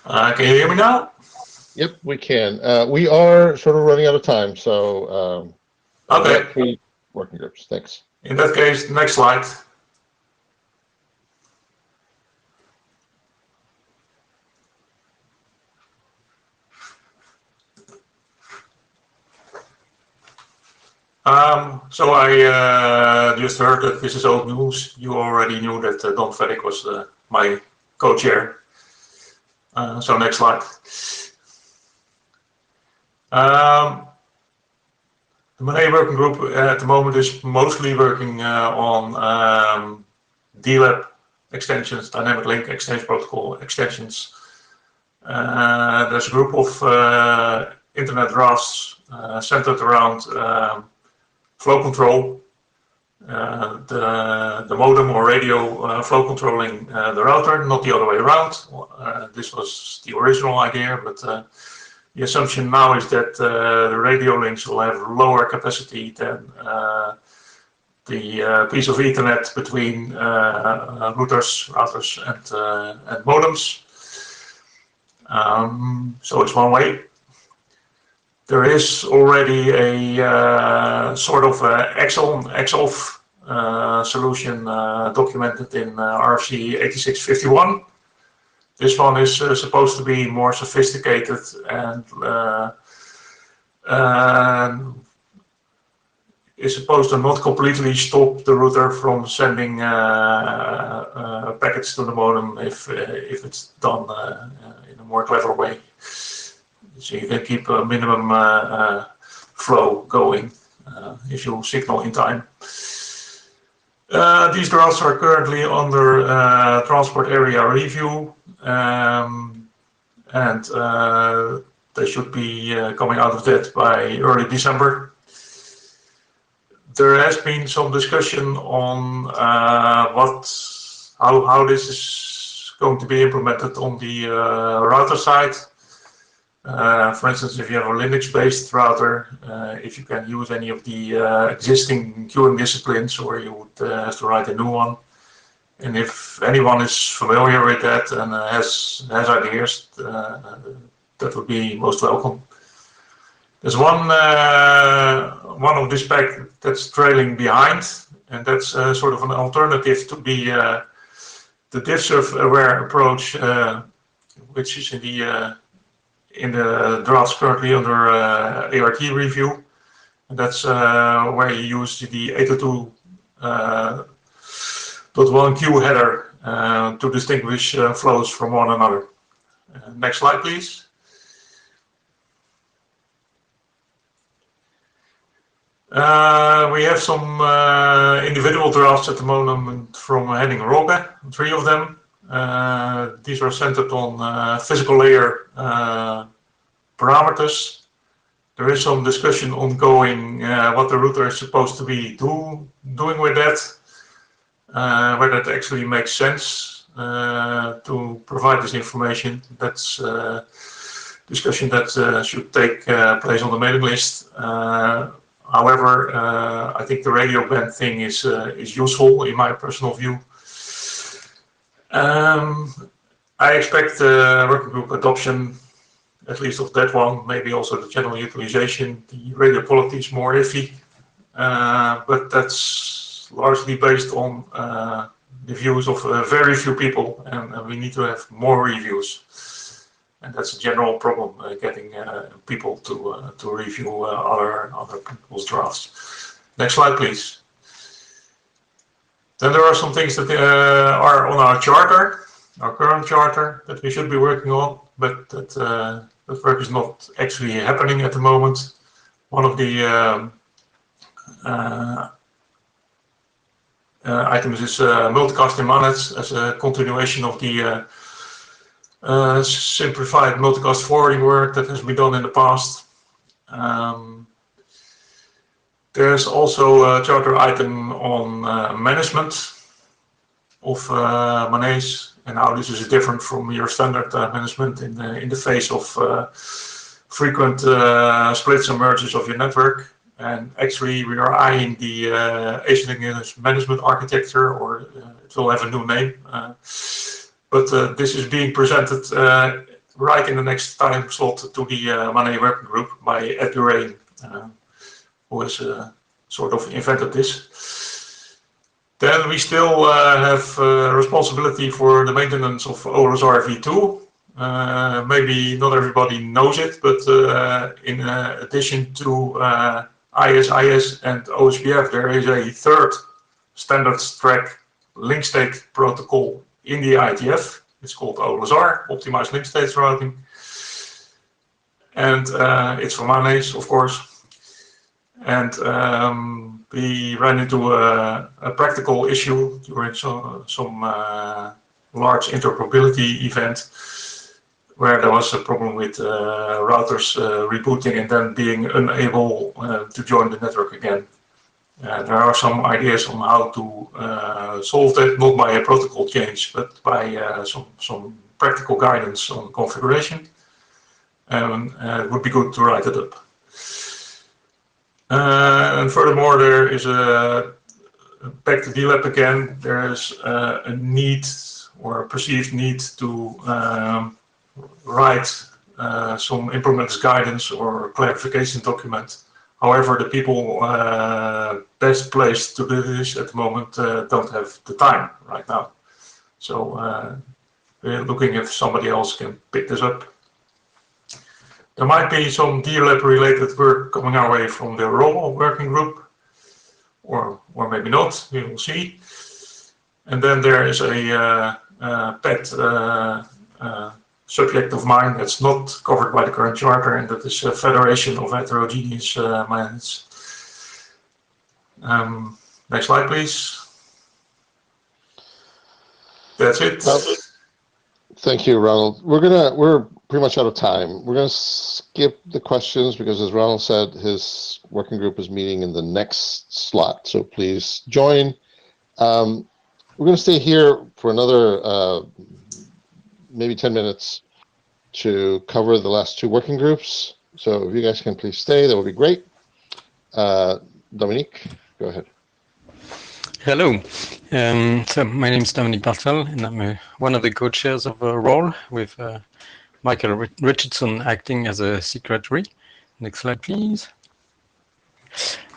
Can you hear me now? Yep, we can. We are sort of running out of time, so okay. 3 working groups. Thanks. In that case, next slide. So I just heard that this is old news. You already knew that Don Fedek was my co-chair. So next slide. The Money working group at the moment is mostly working on DLAP extensions, dynamic link exchange protocol extensions. There's a group of internet drafts centered around flow control, the modem or radio flow controlling the router, not the other way around. This was the original idea, but the assumption now is that the radio links will have lower capacity than the piece of Ethernet between routers and modems. So it's one way. There is already a sort of XOF solution documented in RFC 8651. This one is supposed to be more sophisticated and is supposed to not completely stop the router from sending packets to the modem if it's done in a more clever way. So you can keep a minimum flow going if you signal in time. These drafts are currently under transport area review. and they should be coming out of that by early December. There has been some discussion on how this is going to be implemented on the router side. For instance, if you have a Linux-based router, if you can use any of the existing queuing disciplines, or you would have to write a new one. And if anyone is familiar with that and has ideas, that would be most welcome. There's one of the spec that's trailing behind, and that's sort of an alternative to the diff-serve-aware approach, which is in the drafts currently under ART review. And that's where you use the 802.1 queue header to distinguish flows from one another. Next slide, please. We have some individual drafts at the moment from Henning Roge, 3 of them. These are centered on physical layer parameters. There is some discussion ongoing what the router is supposed to be doing with that, whether it actually makes sense to provide this information. That's discussion that should take place on the mailing list. However, I think the radio band thing is useful in my personal view. I expect working group adoption, at least of that one, maybe also the general utilization. The radio quality is more iffy, but that's largely based on the views of very few people, and we need to have more reviews. And that's a general problem, getting people to review other people's drafts. Next slide, please. Then there are some things that are on our charter, our current charter, that we should be working on, but that work is not actually happening at the moment. One of the items is multicast in manage as a continuation of the simplified multicast forwarding work that has been done in the past. There's also a charter item on management of Manage and how this is different from your standard management in the face of frequent splits and merges of your network. And actually, we are eyeing the asynchronous management architecture, or it will have a new name. But this is being presented right in the next time slot to the Money Working Group by Tgarea, who has sort of invented this. Then we still have responsibility for the maintenance of OLSR v2. Maybe not everybody knows it, but in addition to ISIS and OSPF, there is a third standard track link state protocol in the IETF. It's called OLSR, Optimized Link States Routing. And it's for Manage, of course. And we ran into a practical issue during some large interoperability event where there was a problem with routers rebooting and then being unable to join the network again. There are some ideas on how to solve that, not by a protocol change, but by some practical guidance on configuration. And it would be good to write it up. And furthermore, there is back to DLAP again, there is a need or a perceived need to write some implementers guidance or clarification document. However, the people best placed to do this at the moment don't have the time right now. So we're looking if somebody else can pick this up. There might be some DLAP related work coming our way from the ROBO working group, or maybe not, we will see. And then there is a pet subject of mine that's not covered by the current charter, and that is a federation of heterogeneous minds. Next slide, please. That's it. Thank you, Ronald. We're pretty much out of time. We're gonna skip the questions because, as Ronald said, his working group is meeting in the next slot. So please join. We're gonna stay here for another maybe 10 minutes to cover the last two working groups. So if you guys can please stay, that would be great. Dominique, go ahead. Hello. So my name is Dominique Bartel, and I'm one of the co-chairs of ROLL with Michael Richardson acting as a secretary. Next slide, please.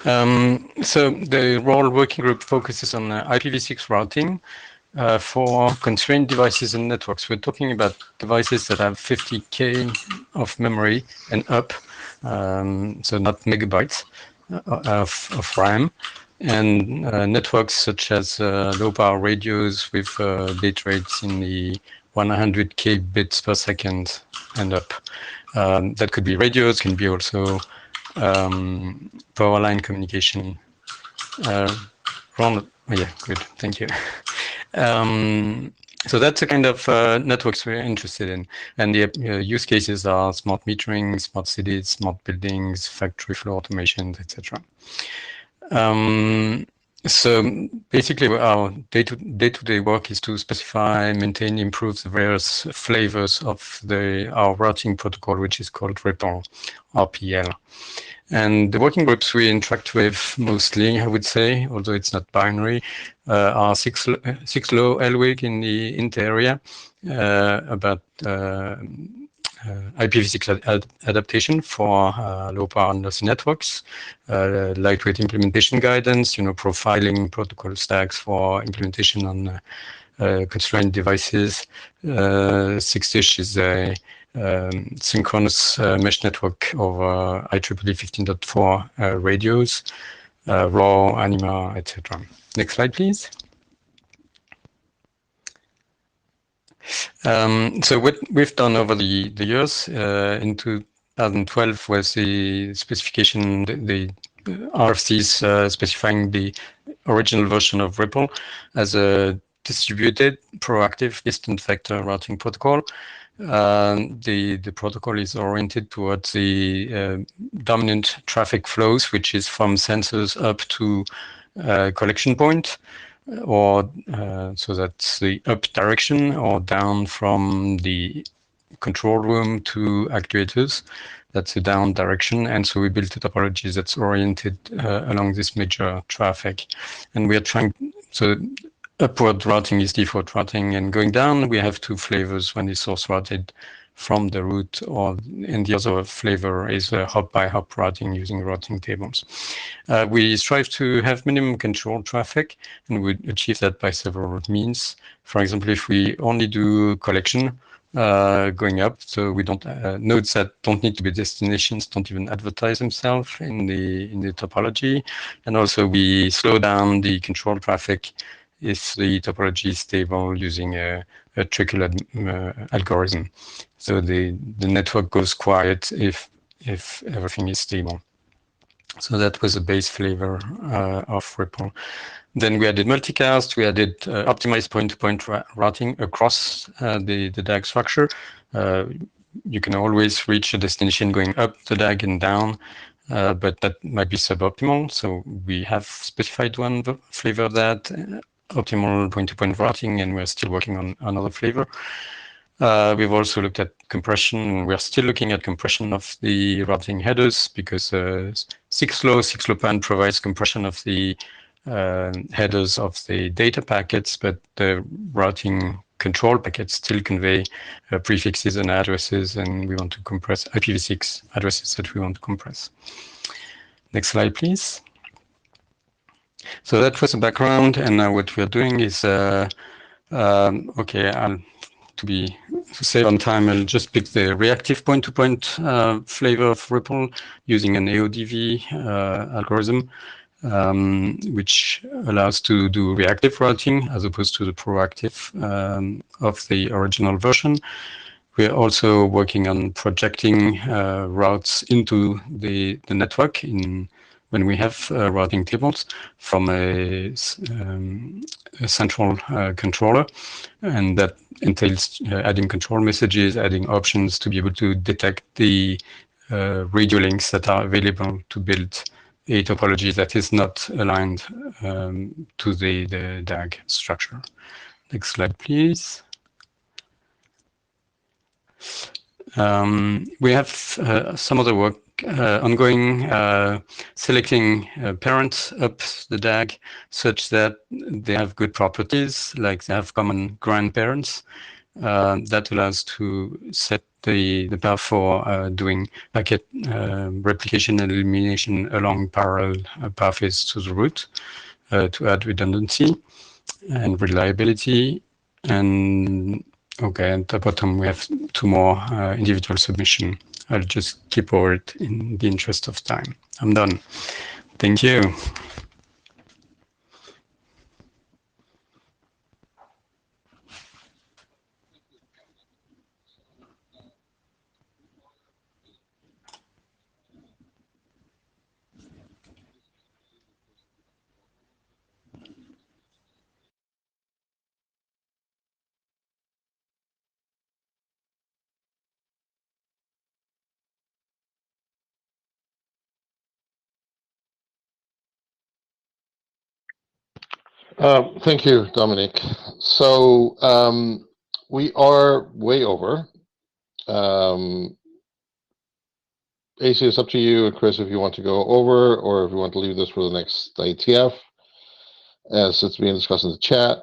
So the ROLL working group focuses on IPv6 routing for constrained devices and networks. We're talking about devices that have 50K of memory and up, so not megabytes of RAM. And networks such as low power radios with data rates in the 100K bits per second and up. That could be radios, can be also power line communication. Yeah, good, thank you. So that's the kind of networks we're interested in. And the use cases are smart metering, smart cities, smart buildings, factory floor automation, etc. So basically our day-to-day work is to specify, maintain, improve the various flavors of our routing protocol, which is called RPL, RPL. And the working groups we interact with mostly, I would say, although it's not binary, are 6LoW LWIG in the INT area, about IPv6 adaptation for low power and lossy networks, lightweight implementation guidance, profiling protocol stacks for implementation on constrained devices. 6ish is a synchronous mesh network over IEEE 15.4 radios, RAW, ANIMA, etc. Next slide, please. So what we've done over the years, in 2012 was the specification, the RFCs specifying the original version of RPL as a distributed, proactive, distant vector routing protocol. The protocol is oriented towards the dominant traffic flows, which is from sensors up to collection point, or so that's the up direction, or down from the control room to actuators. That's the down direction. And so we built a topology that's oriented along this major traffic. And we are trying, so upward routing is default routing, and going down, we have two flavors. One is source routed from the root, and the other flavor is hop by hop routing using routing tables. We strive to have minimum control traffic, and we achieve that by several means. For example, if we only do collection going up, so we don't nodes that don't need to be destinations don't even advertise themselves in the topology, and also we slow down the control traffic if the topology is stable using a trickle algorithm. So the network goes quiet if everything is stable. So that was a base flavor of RPL. Then we added multicast, we added optimized point-to-point routing across the DAG structure. You can always reach a destination going up the DAG and down, but that might be suboptimal. So we have specified one flavor of that, optimal point-to-point routing, and we're still working on another flavor. We've also looked at compression. We're still looking at compression of the routing headers because 6LoWPAN provides compression of the headers of the data packets, but the routing control packets still convey prefixes and addresses, and we want to compress IPv6 addresses that we want to compress. Next slide, please. So that was the background, and now what we're doing is, okay, to save on time, I'll just pick the reactive point-to-point flavor of RPL using an AODV algorithm, which allows to do reactive routing as opposed to the proactive of the original version. We're also working on projecting routes into the network in when we have routing tables from a central controller, and that entails adding control messages, adding options to be able to detect the radio links that are available to build a topology that is not aligned to the DAG structure. Next slide, please. We have some other work ongoing, selecting parents up the DAG such that they have good properties, like they have common grandparents. That allows to set the path for doing packet replication and elimination along parallel pathways to the root to add redundancy and reliability. And okay, at the bottom we have two more individual submission. I'll just skip over it in the interest of time. I'm done. Thank you. Thank you, Dominic. So we are way over. AC, it's up to you, Chris, if you want to go over or if you want to leave this for the next IETF, as it's being discussed in the chat.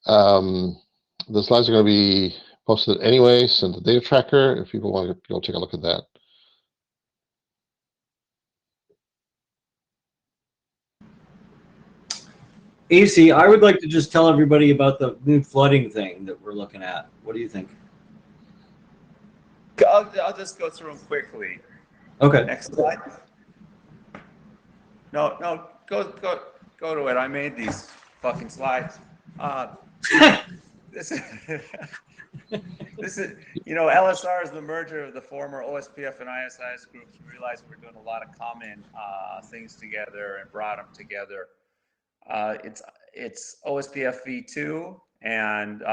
The slides are going to be posted anyways in the data tracker if people want to go take a look at that. AC, I would like to just tell everybody about the new flooding thing that we're looking at. What do you think? I'll just go through them quickly. Okay. Next slide. No, go to it. I made these fucking slides. This is, LSR is the merger of the former OSPF and ISIS groups. We realized we're doing a lot of common things together and brought them together. It's OSPF v2 and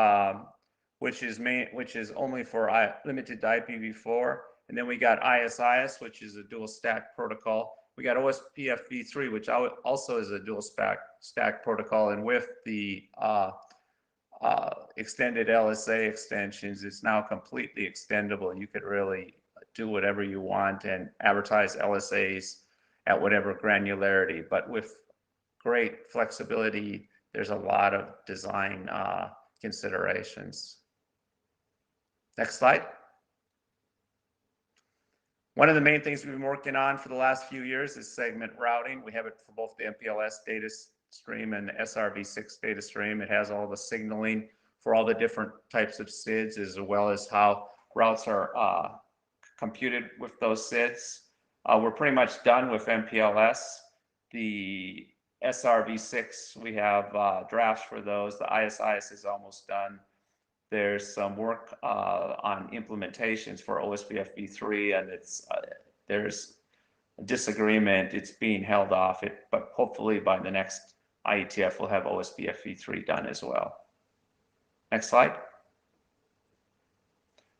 which is only for limited to IPv4, and then we got ISIS, which is a dual stack protocol. We got OSPF v3, which also is a dual stack protocol, and with the extended LSA extensions, it's now completely extendable. You could really do whatever you want and advertise LSAs at whatever granularity, but with great flexibility. There's a lot of design considerations. Next slide. One of the main things we've been working on for the last few years is segment routing. We have it for both the MPLS data stream and the SRv6 data stream. It has all the signaling for all the different types of SIDs, as well as how routes are computed with those SIDs. We're pretty much done with MPLS. The SRv6, we have drafts for those. The ISIS is almost done. There's some work on implementations for OSPF v3, and there's a disagreement. It's being held off, but hopefully by the next IETF, we'll have OSPF v3 done as well. Next slide.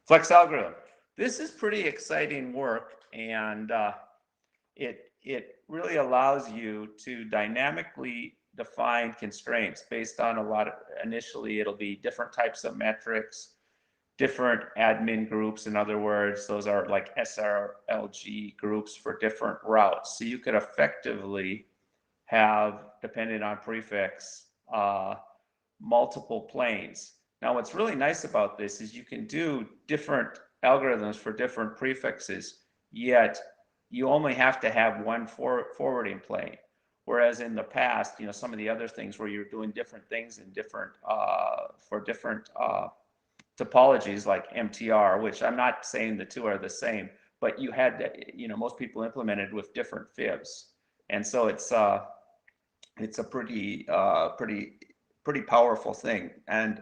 Flex algorithm. This is pretty exciting work, and it really allows you to dynamically define constraints based on initially it'll be different types of metrics, different admin groups. In other words, those are like SRLG groups for different routes. So you could effectively have, depending on prefix, multiple planes. Now, what's really nice about this is you can do different algorithms for different prefixes, yet you only have to have one forwarding plane. Whereas in the past, some of the other things where you're doing different things in different for different topologies like MTR, which I'm not saying the two are the same, but you had to, most people implemented with different fibs, and so it's a pretty powerful thing. And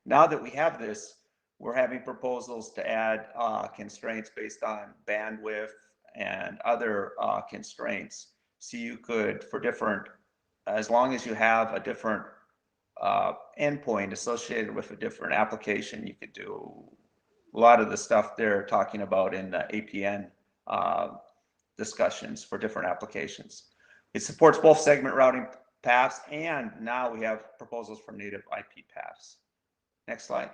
now that we have this, we're having proposals to add constraints based on bandwidth and other constraints. So you could, for different, as long as you have a different endpoint associated with a different application, you could do a lot of the stuff they're talking about in the APN discussions for different applications. It supports both segment routing paths, and now we have proposals for native IP paths. Next slide.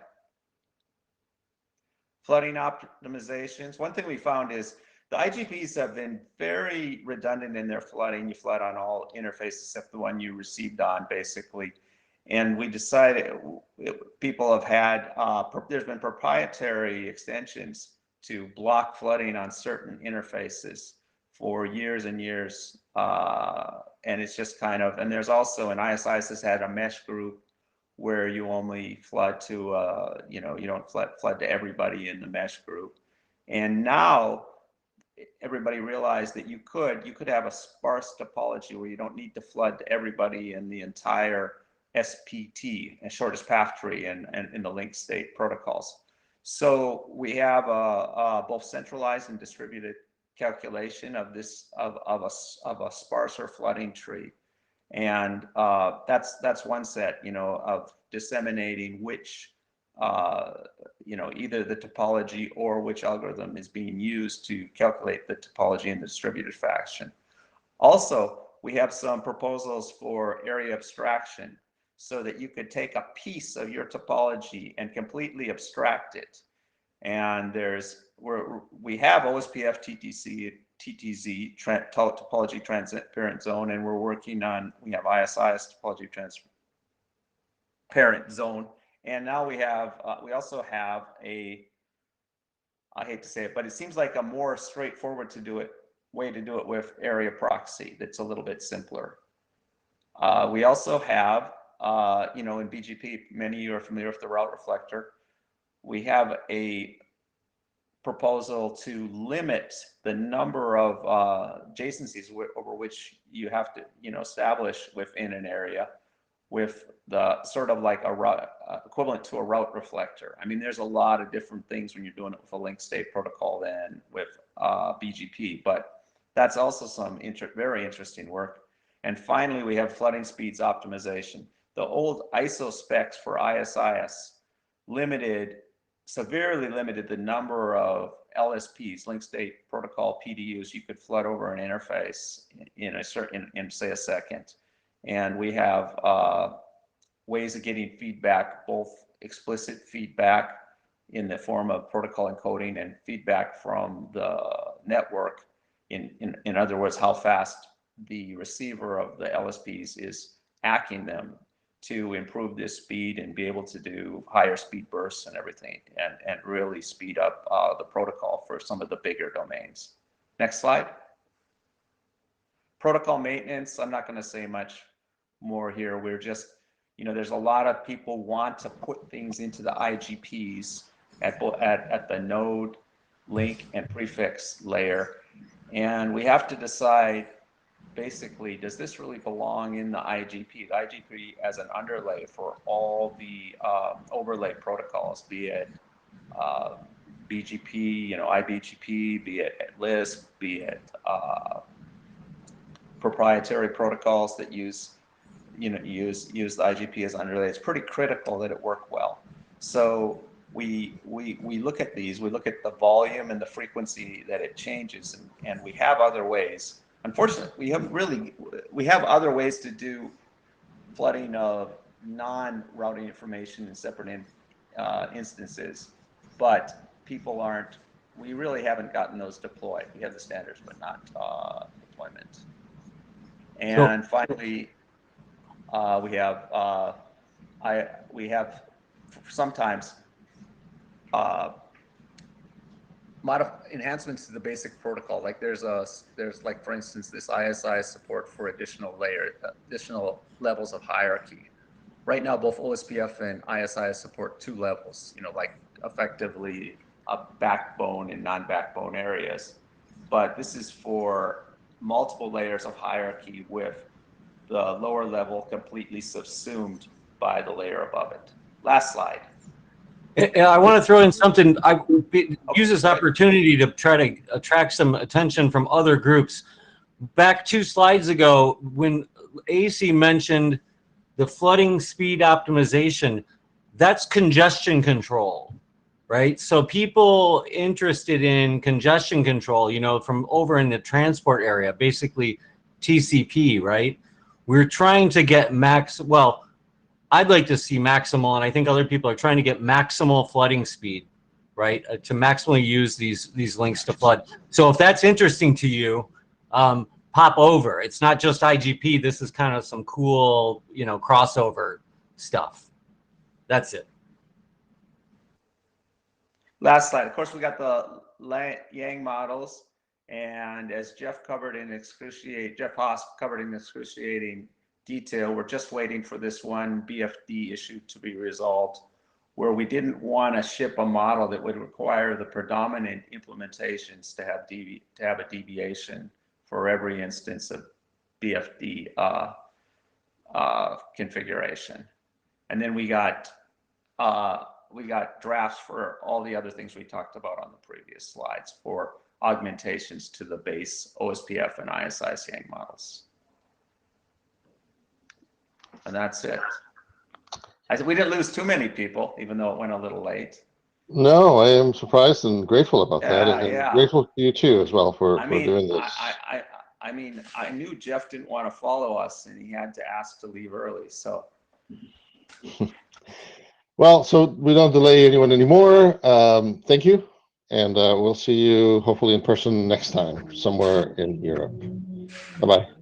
Flooding optimizations. One thing we found is the IGPs have been very redundant in their flooding. You flood on all interfaces except the one you received on, basically. And we decided, people have had, there's been proprietary extensions to block flooding on certain interfaces for years and years. And it's just kind of, and there's also, an ISIS has had a mesh group where you only flood to, you don't flood to everybody in the mesh group. And now everybody realized that you could have a sparse topology where you don't need to flood to everybody in the entire SPT, and shortest path tree, and in the link state protocols. So we have both centralized and distributed calculation of this of a sparser flooding tree. And that's one set, of disseminating which, either the topology or which algorithm is being used to calculate the topology in the distributed fashion. Also, we have some proposals for area abstraction so that you could take a piece of your topology and completely abstract it. And we have OSPF TTZ topology transparent zone, and we have ISIS topology transparent zone, and now we also have I hate to say it, but it seems like a more straightforward way to do it with area proxy that's a little bit simpler. We also have in BGP, many of you are familiar with the route reflector. We have a proposal to limit the number of adjacencies over which you have to establish within an area, with the sort of like a route equivalent to a route reflector. I mean, there's a lot of different things when you're doing it with a link state protocol than with BGP, but that's also some very interesting work. And finally, we have flooding speeds optimization. The old ISO specs for ISIS severely limited the number of LSPs, link state protocol PDUs, you could flood over an interface in say a second. And we have ways of getting feedback, both explicit feedback in the form of protocol encoding and feedback from the network. In other words, how fast the receiver of the LSPs is hacking them to improve this speed and be able to do higher speed bursts and everything, and really speed up the protocol for some of the bigger domains. Next slide. Protocol maintenance, I'm not going to say much more here. We're just, there's a lot of people want to put things into the IGPs at the node, link, and prefix layer. And we have to decide, basically, does this really belong in the IGP? The IGP as an underlay for all the overlay protocols, be it BGP, IBGP, be it Lisp, be it proprietary protocols that use the IGP as underlay. It's pretty critical that it work well. So we look at these, we look at the volume and the frequency that it changes, and we have other ways. Unfortunately, we have other ways to do flooding of non-routing information in separate instances, but we really haven't gotten those deployed. We have the standards, but not deployment. And finally, we have sometimes enhancements to the basic protocol. Like there's like, for instance, this ISI support for additional levels of hierarchy. Right now, both OSPF and ISI support 2 levels, like effectively a backbone and non-backbone areas. But this is for multiple layers of hierarchy with the lower level completely subsumed by the layer above it. Last slide. I want to throw in something. I use this opportunity to try to attract some attention from other groups. back 2 slides ago, when AC mentioned the flooding speed optimization, that's congestion control, right? So people interested in congestion control, you know, from over in the transport area, basically TCP, right? We're trying to get well, I'd like to see maximal, and I think other people are trying to get maximal flooding speed, right? To maximally use these links to flood. So if that's interesting to you, pop over. It's not just IGP. This is kind of some cool, you know, crossover stuff. That's it. Last slide. Of course, we got the Yang models, and as Jeff Haas covered in excruciating detail, we're just waiting for this one BFD issue to be resolved, where we didn't want to ship a model that would require the predominant implementations to have a deviation for every instance of BFD configuration. And then we got drafts for all the other things we talked about on the previous slides for augmentations to the base OSPF and ISIS Yang models. And that's it. We didn't lose too many people, even though it went a little late. No, I am surprised and grateful about that, and Yeah. grateful to you too as well for doing this. I mean, I knew Jeff didn't want to follow us, and he had to ask to leave early. So. Well, so we don't delay anyone anymore. Thank you, and we'll see you hopefully in person next time somewhere in Europe. Bye-bye.